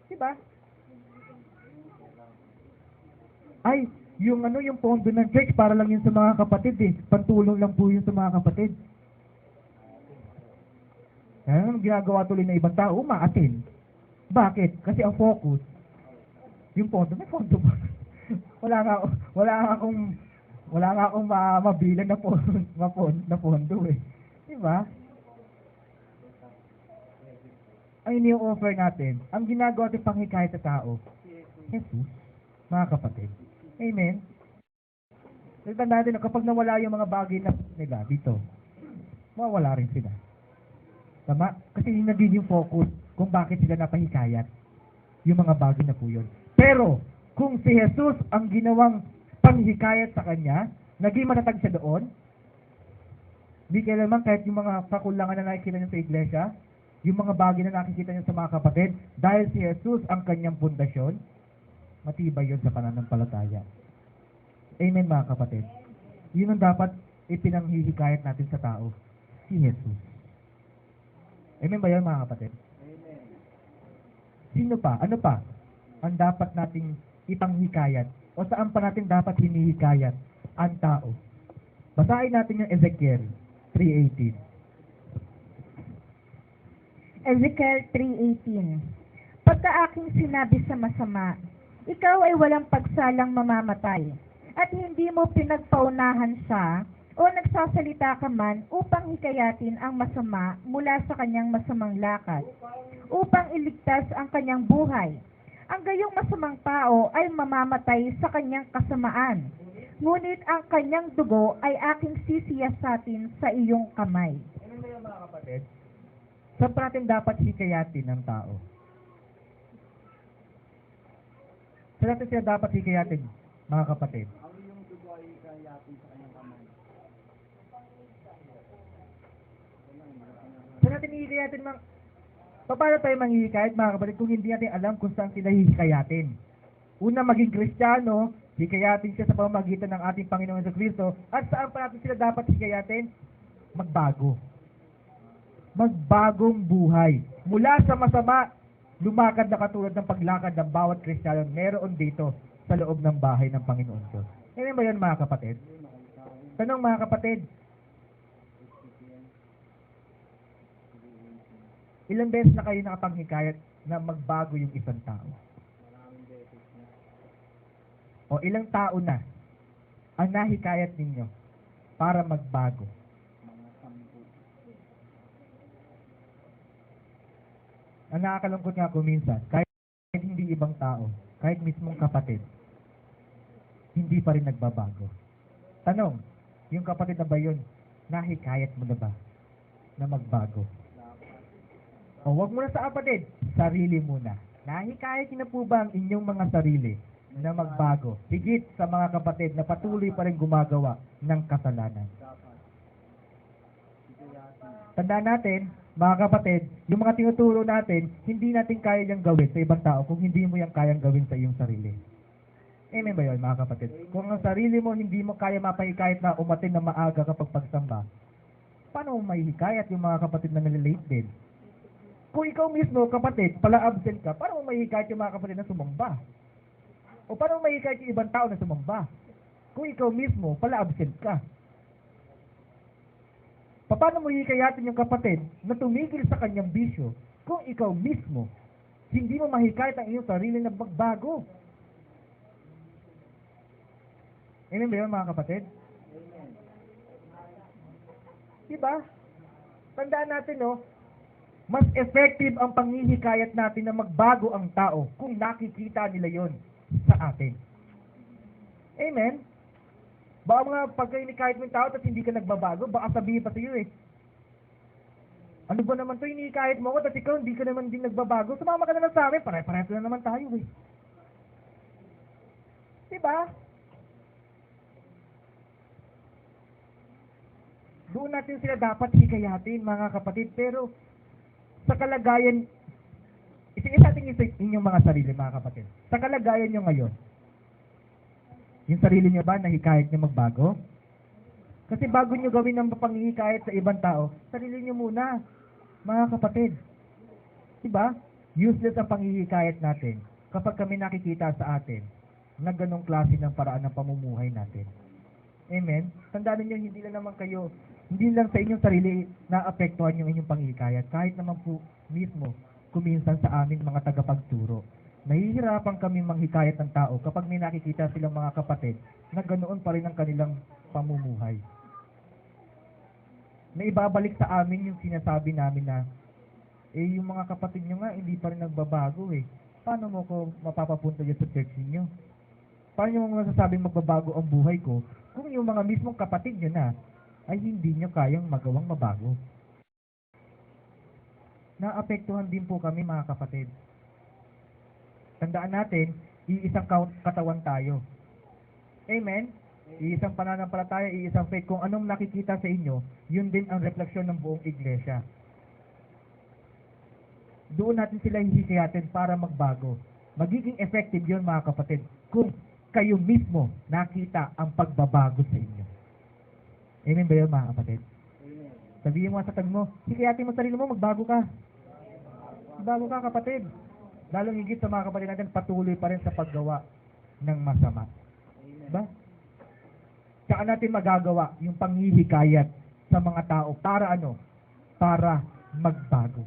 Diba? Ay, yung pondo ng church para lang yun sa mga kapatid eh. Pantulong lang po yun sa mga kapatid. Ang ginagawa tuloy ng ibang tao, umaatin. Bakit? Kasi ang focus, yung pondo, may pondo ba? wala nga akong mabilang na pondo eh. Diba? Ang ini-offer natin, ang ginagawa natin panghikayat sa tao, Jesus, mga kapatid. Amen? Tandaan natin na kapag nawala yung mga bagay na nila dito, mawawala rin sila. Tama? Kasi yung nagiging focus kung bakit sila napahikayat. Yung mga bagay na po yun. Pero, kung si Jesus ang ginawang panghikayat sa kanya, naging matatag siya doon, di kailanman kahit yung mga kakulangan na nakikita niya sa iglesia, yung mga bagay na nakikita niya sa mga kapatid, dahil si Jesus ang kanyang pundasyon, matibay yun sa pananampalataya. Amen mga kapatid. Yun ang dapat ipinanghihikayat natin sa tao, si Jesus. Amen ba yun mga kapatid? Amen. Sino pa? Ano pa ang dapat nating ipanghikayat? O saan pa natin dapat hinihikayat ang tao? Basahin natin yung Ezekiel 3:18. Ezekiel 3:18. Pagka aking sinabi sa masama, ikaw ay walang pagsalang mamamatay, at hindi mo pinagpaunahan siya o nagsasalita ka man upang hikayatin ang masama mula sa kanyang masamang lakad, upang iligtas ang kanyang buhay. Ang gayong masamang tao ay mamamatay sa kanyang kasamaan, ngunit ang kanyang dugo ay aking sisiyasatin sa iyong kamay. Ano ba yung mga kapatid? Saan pa natin dapat hikayatin ng tao? Saan natin sila dapat hikayatin, mga kapatid? Ang iyong dugo ay hikayatin sa kanyang kamay. Saan natin hikayatin, paano tayo manghihikayat, mga kapatid, kung hindi natin alam kung saan sila hikayatin? Una, maging Kristiyano, hikayatin siya sa pamamagitan ng ating Panginoon Jesucristo. At saan pa natin sila dapat hikayatin? Magbago. Magbagong buhay. Mula sa masama, lumakad na katulad ng paglakad ng bawat Kristiyano meron dito sa loob ng bahay ng Panginoon Diyos. Ano ba yan mga kapatid? Tanong mga kapatid, ilang beses na kayo nakapanghikayat na magbago yung isang tao? O ilang tao na ang nahikayat ninyo para magbago? Ang nakakalungkot nga ko minsan, kahit hindi ibang tao, kahit mismong kapatid, hindi pa rin nagbabago. Tanong, yung kapatid na ba yun, nahikayat mo na ba na magbago? O wag muna sa kapatid, sarili muna. Nahikayat niyo na po ba ang inyong mga sarili na magbago? Higit sa mga kapatid na patuloy pa rin gumagawa ng kasalanan. Tandaan natin, mga kapatid, yung mga tinuturo natin, hindi natin kaya yung gawin sa ibang tao kung hindi mo yung kayang gawin sa iyong sarili. Amen ba yun, mga kapatid? Kung ang sarili mo hindi mo kaya mapahikayat na umatin na maaga kapag pagsamba, paano mo mahihikayat yung mga kapatid na nalilate din? Kung ikaw mismo, kapatid, pala absent ka, paano mo mahihikayat yung mga kapatid na sumamba? O paano mo mahihikayat yung ibang tao na sumamba? Kung ikaw mismo, pala absent ka. Paano mo hikayatin yung kapatid na tumigil sa kanyang bisyo kung ikaw mismo hindi mo mahikayat ang iyong sarili na magbago? Amen ba yun, mga kapatid? Diba? Tandaan natin, no? Mas effective ang panghihikayat natin na magbago ang tao kung nakikita nila yon sa atin. Amen? Baka mga pagka-hinikayat mo yung tao tapos hindi ka nagbabago, baka sabihin pa sa iyo ano ba naman to, hinikayat mo ako tapos ikaw hindi ka naman din nagbabago, sumama ka na lang sa amin, pare-pareho na naman tayo Diba? Doon natin sila dapat hikayatin, mga kapatid, pero sa kalagayan, isingin natin inyong mga sarili, mga kapatid. Sa kalagayan nyo ngayon, yung sarili nyo ba nahikayat nyo magbago? Kasi bago nyo gawin ang panghihikayat sa ibang tao, sarili nyo muna, mga kapatid. Diba? Useless ang panghihikayat natin kapag kami nakikita sa atin na ganong klase ng paraan ng pamumuhay natin. Amen? Tandaan niyo, hindi lang sa inyong sarili naapektuhan yung inyong panghihikayat. Kahit naman po mismo, kuminsan sa amin mga tagapagturo. Nahihirapan kami manghikayat ng tao kapag may nakikita silang mga kapatid na ganoon pa rin ang kanilang pamumuhay. Na ibabalik sa amin yung sinasabi namin na, yung mga kapatid nyo nga, hindi pa rin nagbabago Paano mo ko mapapapunta dyan sa church ninyo? Paano mo masasabing magbabago ang buhay ko kung yung mga mismong kapatid nyo na ay hindi nyo kayang magawang mabago? Naapektuhan din po kami, mga kapatid. Tandaan natin, iisang katawan tayo. Amen? Iisang pananampalataya, iisang faith. Kung anong nakikita sa inyo, yun din ang refleksyon ng buong iglesia. Doon natin sila hihikayatin para magbago. Magiging effective yun, mga kapatid, kung kayo mismo nakita ang pagbabago sa inyo. Amen ba yun, mga kapatid? Sabihin mo sa tag mo, hikayatin mo sarili mo, magbago ka. Magbago ka, kapatid. Lalong higit sa mga kapatid natin, patuloy pa rin sa paggawa ng masama. Diba? Saan natin magagawa yung panghihikayat sa mga tao para ano? Para magbago.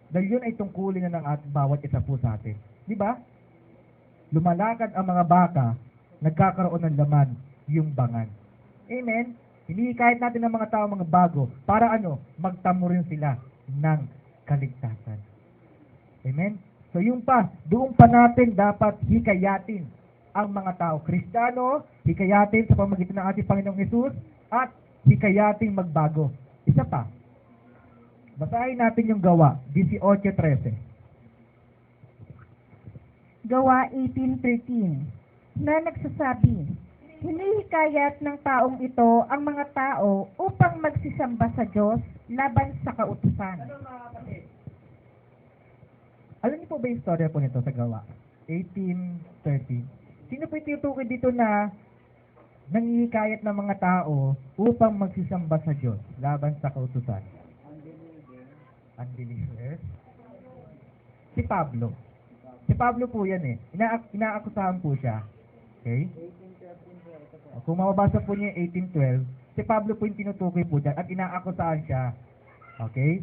Dahil yun ay tungkulin na ng bawat isa po sa atin. Diba? Lumalakad ang mga baka, nagkakaroon ng laman yung bangan. Amen? Hinihikayat natin ng mga tao mga bago para ano? Magtamo rin sila ng kaligtasan. Amen? So yung doon pa natin dapat hikayatin ang mga tao. Kristiyano, hikayatin sa pamamagitan ng ating Panginoong Hesus at hikayatin magbago. Isa pa. Basahin natin yung Gawa 18:13. Gawa 18:13 na nagsasabi, hinihikayat ng taong ito ang mga tao upang magsisamba sa Diyos laban sa kautusan. Alam niyo po ba yung storya po nito sa Gawa 18:13? Sino po yung tinutukoy dito na nanghihikayat ng mga tao upang magsisamba sa Diyos laban sa kautusan? Unbelievers. Si Pablo. Si Pablo po yan Inaakusahan po siya. Okay? Kung mababasa po niya yung 18:12, si Pablo po yung tinutukoy po dyan at inaakusahan siya. Okay?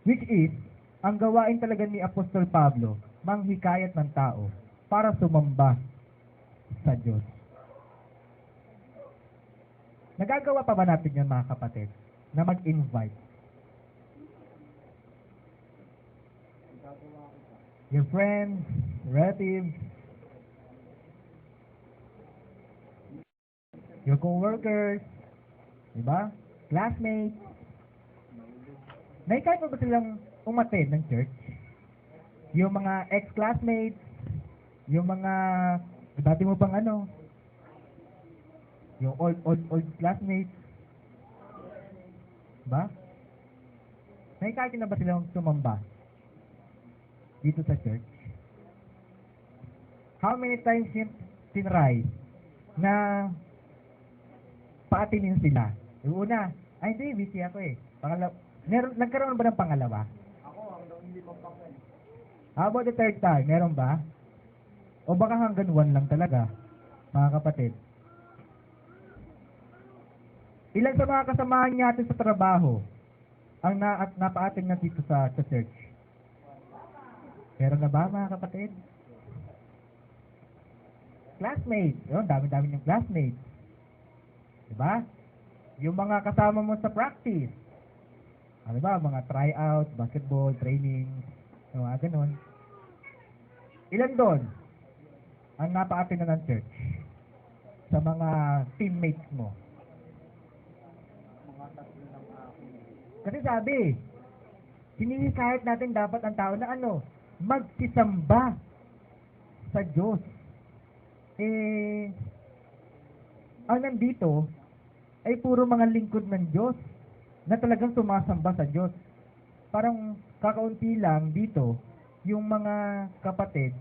Which is, ang gawain talaga ni Apostol Pablo, manghikayat ng tao para sumamba sa Diyos. Nagagawa pa ba natin yan, mga kapatid, na mag-invite? Your friends, relatives, your co-workers, diba? Classmates. Naikayat mo ba silang umattend ng church? Yung mga ex-classmates, yung mga dati mo pang yung old classmates, ba? Naikayat na ba silang sumamba dito sa church? How many times yung tinry na paatinin sila? Yung una, hindi, busy ako nagkaroon ba ng pangalawa? Hanggang hindi mapakyan. How about the third time? Meron ba? O baka hanggang 1 lang talaga, mga kapatid? Ilan sa mga kasamahan natin sa trabaho ang napaating na dito sa church? Meron na ba mga kapatid? Classmates. Yun, dami-dami yung classmates. Diba? Yung mga kasama mo sa practice. Ano ba? Mga tryouts, basketball, training, yung mga ganun. Ilan doon ang napaating na ng church? Sa mga teammates mo. Kasi sabi, hinihikayat natin dapat ang tao na ano, magsisamba sa Diyos. Ang nandito ay puro mga lingkod ng Diyos na talagang sumasamba sa Diyos. Parang kakaunti lang dito yung mga kapatid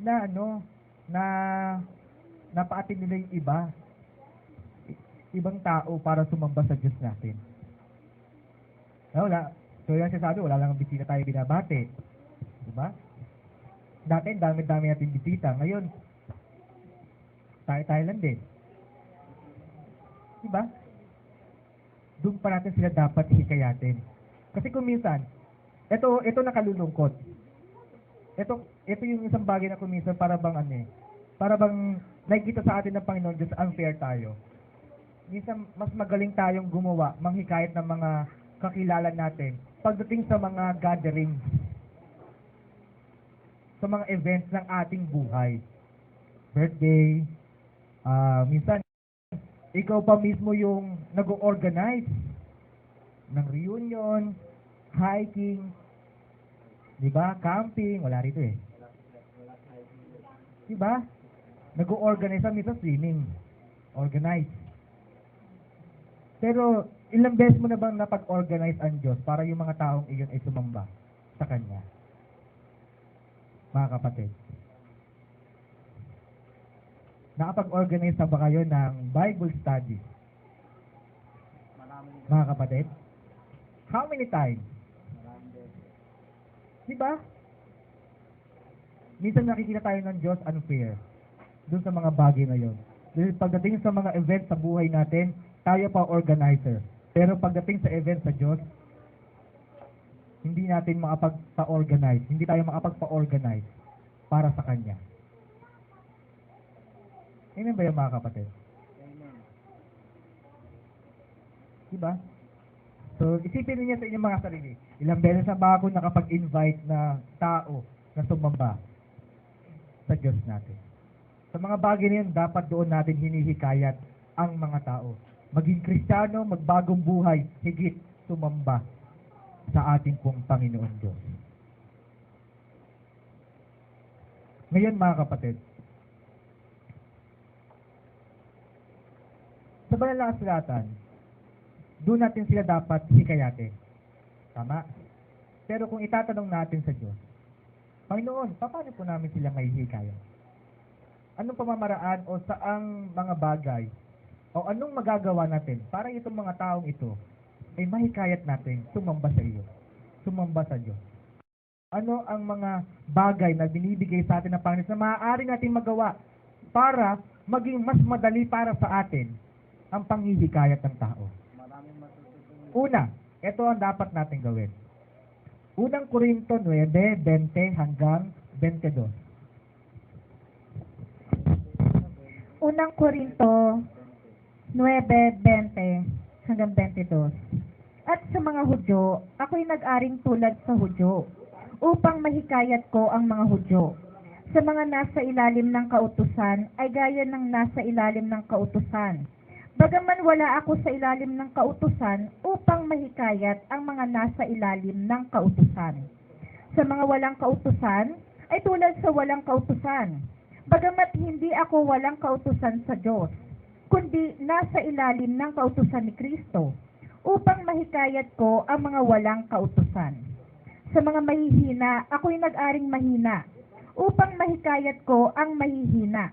na ano, na napaatin nila yung ibang tao para sumamba sa Diyos natin. Wala. So yan siya sabi, wala lang ang bisita tayo binabate. Diba? Dati, dami-dami natin bisita. Ngayon, tayo lang din. Diba? Doon pa natin sila dapat hikayatin. Kasi kung minsan, ito nakalulungkot. Ito yung isang bagay na kung minsan para bang nakikita sa atin ng Panginoon Diyos, unfair tayo. Minsan, mas magaling tayong gumawa, manghikayat ng mga kakilala natin pagdating sa mga gatherings, sa mga events ng ating buhay. Birthday, minsan, ikaw pa mismo yung nag-organize ng reunion, hiking, di ba? Camping, wala rito eh. Di ba? Nag-organize minsan swimming. Organize. Pero, ilang beses mo na bang napag-organize ang Diyos para yung mga taong iyon ay sumamba sa Kanya? Mga kapatid. Nakapag-organize na ba kayo ng Bible study? Mga kapatid? How many times? Diba? Minsan nakikita tayo ng Diyos unfair dun sa mga bagay na yun. Dahil pagdating sa mga events sa buhay natin, tayo pa organizer. Pero pagdating sa event sa Diyos, hindi natin makapagpa-organize. Hindi tayo makapagpa-organize para sa Kanya. Amen ba yung mga kapatid? Amen. Diba? So, isipin niyo sa inyong mga sarili. Ilang beses na ba ako nakapag-invite na tao na sumamba sa Diyos natin? Sa mga bagay na yun, dapat doon natin hinihikayat ang mga tao. Maging Kristiyano, magbagong buhay, higit sumamba sa ating pong Panginoon Diyos. Ngayon mga kapatid, sa banal na kasulatan, doon natin sila dapat hikayatin. Tama? Pero kung itatanong natin sa Diyos, Panginoon, paano po namin sila may hikayat? Anong pamamaraan o saang mga bagay o anong magagawa natin para itong mga taong ito ay mahikayat natin sumamba sa iyo, sumamba sa Diyos? Ano ang mga bagay na binibigay sa atin ng Panginoon na maaari natin magawa para maging mas madali para sa atin ang panghihikayat ng tao? Una, ito ang dapat natin gawin. Unang Korinto 9:20 hanggang 22. Unang Korinto 9:20 hanggang 22. At sa mga Hudyo, ako'y nag-aring tulad sa Hudyo, upang mahikayat ko ang mga Hudyo. Sa mga nasa ilalim ng kautusan, ay gaya ng nasa ilalim ng kautusan. Bagaman wala ako sa ilalim ng kautusan, upang mahikayat ang mga nasa ilalim ng kautusan. Sa mga walang kautusan, ay tulad sa walang kautusan. Bagamat hindi ako walang kautusan sa Diyos, kundi nasa ilalim ng kautusan ni Kristo, upang mahikayat ko ang mga walang kautusan. Sa mga mahihina, ako'y nag-aring mahina, upang mahikayat ko ang mahihina.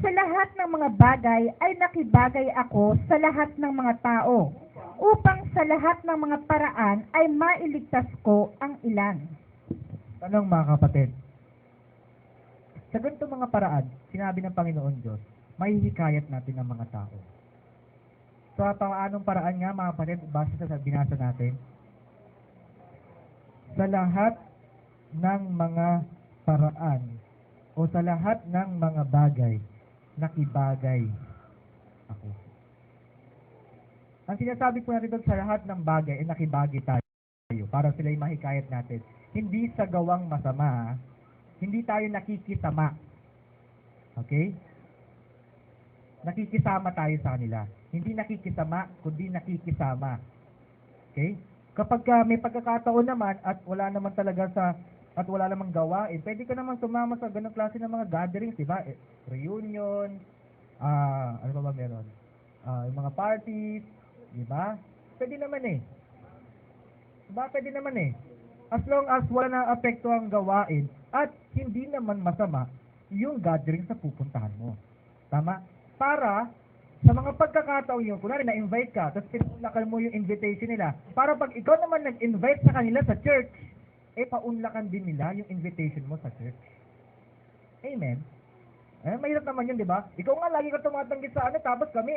Sa lahat ng mga bagay ay nakibagay ako sa lahat ng mga tao, upang sa lahat ng mga paraan ay mailigtas ko ang ilan. Tanong mga kapatid, sa ganito mga paraan, sinabi ng Panginoon Diyos, mahihikayat natin ang mga tao. Sa paanong paraan nga mga kapatid, base sa binasa natin? Sa lahat ng mga paraan o sa lahat ng mga bagay, nakibagay ako. Ang sinasabi po natin doon, sa lahat ng bagay ay nakibagay tayo para sila'y mahikayat natin. Hindi sa gawang masama, ha? Hindi tayo nakikisama. Okay? Nakikisama tayo sa kanila. Hindi nakikisama, kundi nakikisama. Okay? Kapag may pagkakataon naman at wala naman talaga at wala namang gawain, pwede ka naman sumama sa ganung klase ng mga gatherings, di ba? Reunion, ano pa ba meron? Yung mga parties, di ba? Pwede naman eh. Diba? Pwede naman eh. As long as wala na apekto ang gawain at hindi naman masama yung gathering sa pupuntahan mo. Tama? Para sa mga pagkakataon yun, kunwari na-invite ka, tapos pinunlakan mo yung invitation nila, para pag ikaw naman nag-invite sa kanila sa church, paunlakan din nila yung invitation mo sa church. Amen? Mahirap naman yun, di ba? Ikaw nga lagi ka tumatanggi sa tapos kami,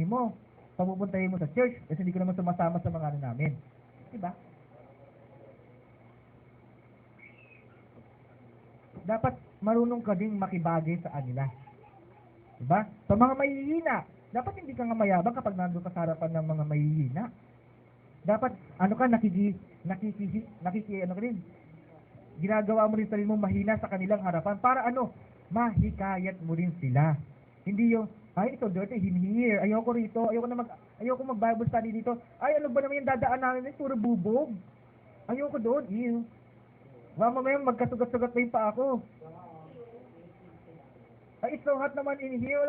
mo, papupuntahin mo sa church, kasi hindi ko naman sumasama sa mga namin. Di ba? Dapat marunong ka ding makibagay sa kanila. Diba? Sa mga mahihina, dapat hindi ka nga mayabang kapag nandun ka sa harapan ng mga mahihina. Dapat, ano ka ginagawa mo rin sarili mo mahina sa kanilang harapan para mahikayat mo rin sila. Hindi yung, ito dirty, here, ayoko rito, ayoko mag-Bible study dito, ano ba naman yung dadaan namin, puro bubog. Ayoko doon, ew. Mamaya magkasugat-sugat pa yung pa ako. It's so hot naman in here.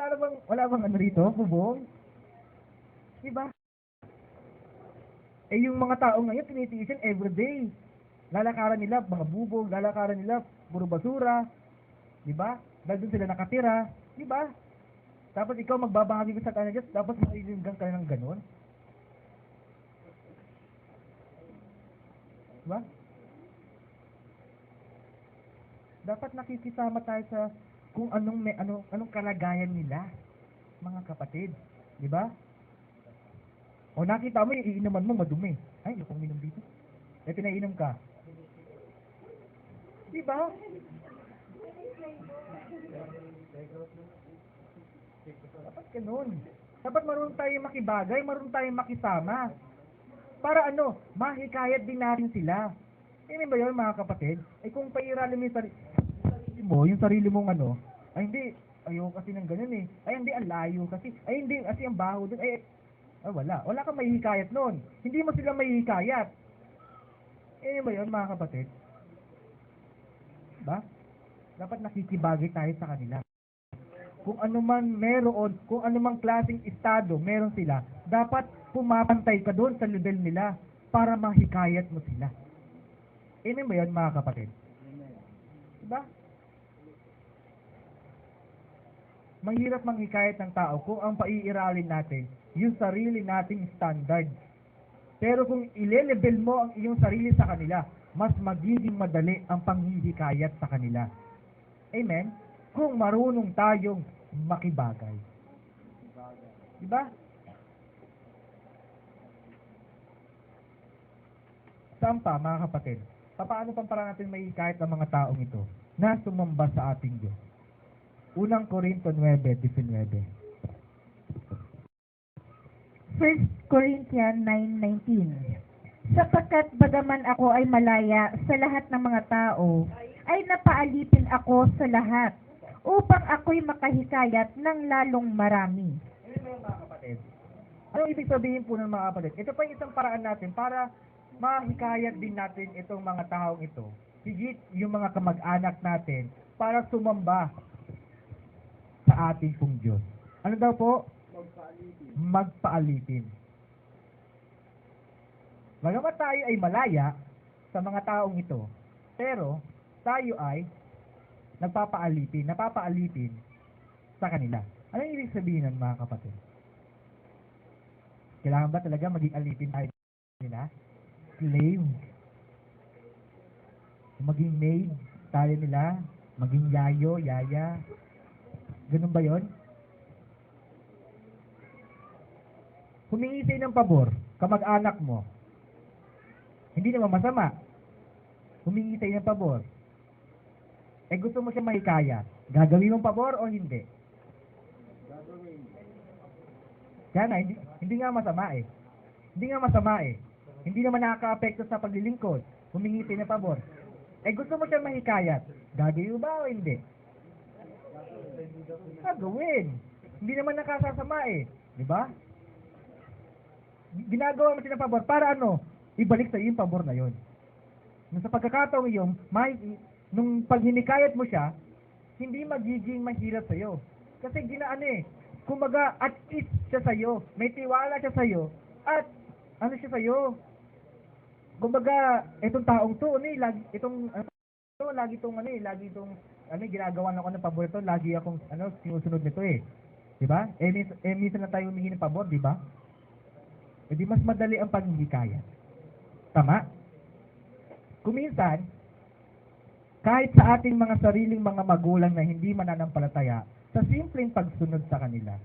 Wala bang ano rito? Bubong? Diba? Yung mga tao ngayon, tinitiisin everyday. Lalakaran nila, mga bubong, lalakaran nila, puro basura. Diba? Dahil doon sila nakatira. Diba? Tapos ikaw magbabahagi ka sa kanila, tapos mailinggan ka ng ganun. Diba? Dapat nakikisama tayo sa kung anong kalagayan nila, mga kapatid. Di ba? O nakita mo yung iinuman mo madumi. Ay, hindi ko uminom dito. Pinainom ka. Di ba? Dapat ganun. Dapat marunong tayo makibagay, marunong tayo makisama. Para mahikayat din natin sila. Ba yun, mga kapatid? Kung pairali mo yung sarili mong hindi, ayoko kasi ng ganun eh. Hindi, ang layo kasi. Hindi, kasi ang baho dun. Wala. Wala kang mahihikayat nun. Hindi mo sila mahihikayat. Ba yun, mga kapatid? Ba? Dapat nakikibagay tayo sa kanila. Kung ano man meron, kung ano mang klaseng estado meron sila, dapat pumapantay ka doon sa level nila para mahikayat mo sila. Ba yun, mga kapatid? Diba? Mahirap manghikayat ng tao kung ang paiiralin natin yung sarili nating standard. Pero kung ile-level mo ang iyong sarili sa kanila, mas magiging madali ang panghihikayat sa kanila. Amen? Kung marunong tayong makibagay. Diba? Saan pa, mga kapatid? Paano pang parang natin mahihikayat ang mga taong ito na sumamba sa ating Diyos? Unang Korinto 9:19. 1 Corinthians 9:19. Sapagkat bagaman ako ay malaya sa lahat ng mga tao, ay napaalipin ako sa lahat, upang ako'y makahikayat ng lalong marami. Mga kapatid, anong ibig sabihin po ng mga kapatid? Ito pa yung isang paraan natin para mahikayat din natin itong mga taong ito. Higit yung mga kamag-anak natin para sumamba sa ating pong Diyos. Ano daw po? Magpaalipin. Bagamat tayo ay malaya sa mga taong ito, pero tayo ay napapaalipin sa kanila. Ano yung ibig sabihin ng mga kapatid? Kailangan ba talaga maging alipin tayo nila? Slave. Maging maid tayo nila? Maging yayo, yaya? Ganun ba yon? humingi sa'yo ng pabor, kamag-anak mo, hindi naman masama. Humingi sa'yo ng pabor. Gusto mo siya mahikayat. Gagawin mong pabor o hindi? Gagawin. Kaya na, hindi nga masama eh. Hindi nga masama eh. Hindi naman nakaka-apekto sa paglilingkod. Humingi sa'yo ng pabor. Gusto mo siya mahikayat. Gagawin mo ba o hindi? Gagawin. Hindi naman nakasasama eh. Di ba? Ginagawa mo siya ng pabor para ano? Ibalik sa iyo yung pabor na yon. Nung sa pagkakataong yung nung paghinikayat mo siya, hindi magiging mahirap sa iyo. Kasi kumaga at ease siya sa iyo. May tiwala siya sa iyo at ano siya sa iyo. Kumaga itong taong to, lagi itong ginagawa ng pabor ito, lagi akong sinusunod nito eh. 'Di ba? Minsan na tayo humingi ng pabor, 'di ba? Di mas madali ang paghihikayat. Tama? Kuminsan, kahit sa ating mga sariling mga magulang na hindi mananampalataya, sa simpleng pagsunod sa kanila,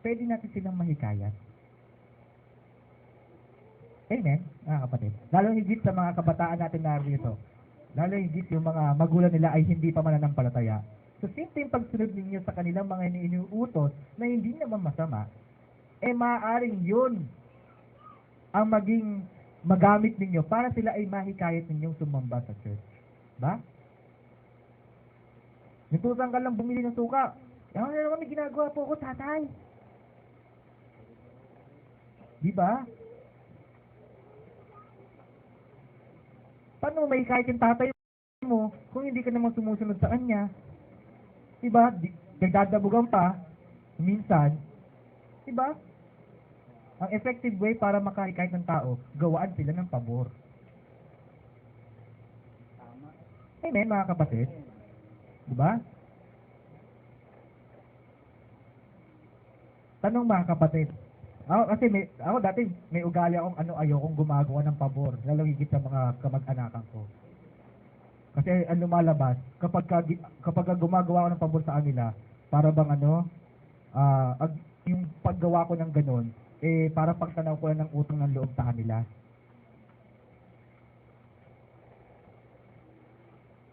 pwede natin silang mahikayat. Amen, mga kapatid. Lalo higit sa mga kabataan natin narito. Lalo higit yung mga magulang nila ay hindi pa mananampalataya. Sa simpleng pagsunod ninyo sa kanilang mga iniuutos na hindi naman masama, maaaring yun ang magamit ninyo para sila ay mahikayat ninyong sumamba sa church. Ba? Natusan ka lang bumili ng suka. Ano naman may ginagawa po ko, tatay? Di ba? Paano mahikayat yung tatay mo kung hindi ka naman sumusunod sa kanya? Di ba? Nagdadabugan pa, minsan. Di ba? Ang effective way para makahikayat ng tao, gawaan sila ng pabor. Amen, mga kapatid? Diba? Tanong mga kapatid. Ako dati may ugali akong ayokong gumagawa ng pabor, lalo higit sa mga kamag-anakan ko. Kasi ang lumalabas, kapag gumagawa ako ng pabor sa kanila, para bang yung paggawa ko ng ganon, para pagtanaw ko lang ng utang ng loob sa kanila.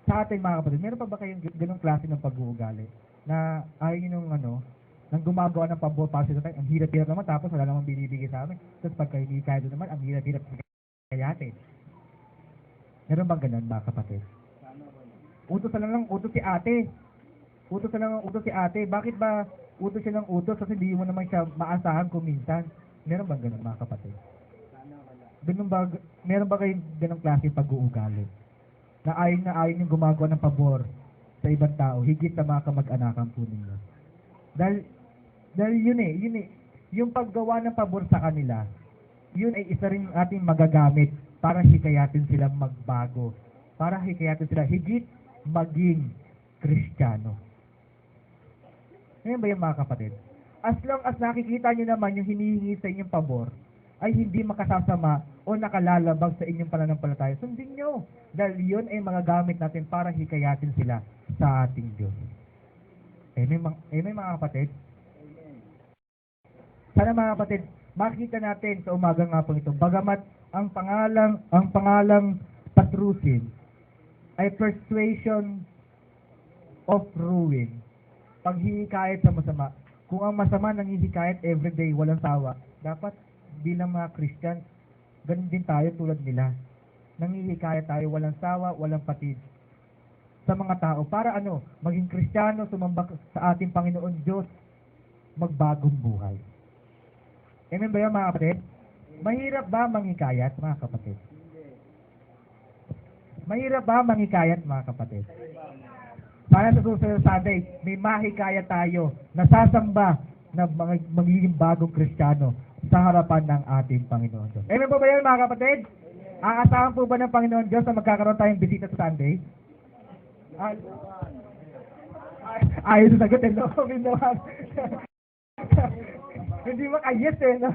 Sa atin mga kapatid, meron pa ba kayong ganong klase ng pag-uugali? Na ayaw nyo nang gumagawa ng pabor para sa tayo, ang hirap-hirap naman, tapos wala namang binibigay sa amin. Tapos pagka hindi kaya doon naman, ang hirap-hirap kayatin. Meron bang ganon mga kapatid? Utos na lang utos si ate. Utos na lang utos si ate. Bakit ba utos siya ng utos kasi hindi mo naman siya maasahan kung minsan? Meron bang ganun mga kapatid? Meron ba kayong ganung klase pag-uugali? Na ayon yung gumagawa ng pabor sa ibang tao, higit sa mga kamag-anakan po ninyo. Dahil yun yung paggawa ng pabor sa kanila, yun ay isa rin ating magagamit para hikayatin silang magbago. Para hikayatin sila higit maging Kristiyano. Ngayon ba yung mga kapatid? As long as nakikita nyo naman yung hinihingi sa inyong pabor, ay hindi makasasama o nakalalabag sa inyong pananampalataya, sundin nyo. Dahil yun ay mga gamit natin para hikayatin sila sa ating Diyos. Amen mga kapatid? Sana mga kapatid, makita natin sa umaga nga po ito, bagamat ang pangalang patrusin ay persuasion of ruin. Paghihikayat sa masama. Kung ang masama nanghihikayat everyday, walang sawa, dapat bilang mga Christian, ganun din tayo tulad nila. Nanghihikayat tayo, walang sawa, walang patid sa mga tao. Para maging Kristiyano, sumamba sa ating Panginoon Diyos, magbagong buhay. Amen ba yan mga kapatid? Mahirap ba manghikayat mga kapatid? Mahirap ba manghikayat mga kapatid? Sana sa susunod Sunday, may mahikayat tayo na sasamba na magiging bagong Kristiyano sa harapan ng ating Panginoon Diyos. Amen po ba yan mga kapatid? Aasahan po ba ng Panginoon Diyos na magkakaroon tayong bisita sa Sunday? Ayaw sa sagot eh, no? Hindi makayes eh, no?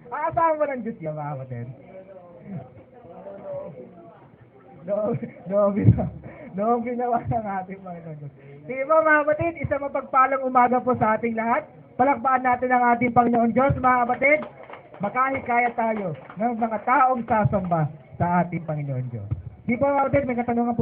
Aasahan mo ng Diyos yan mga kapatid? Noong ginawa ng ating Panginoon Diyos. Sige po mga kapatid, isang mapagpalang umaga po sa ating lahat. Palakbaan natin ang ating Panginoon Diyos mga kapatid. makahikaya tayo ng mga taong sasamba sa ating Panginoon Diyos. Di ba, Alden, may katanungan po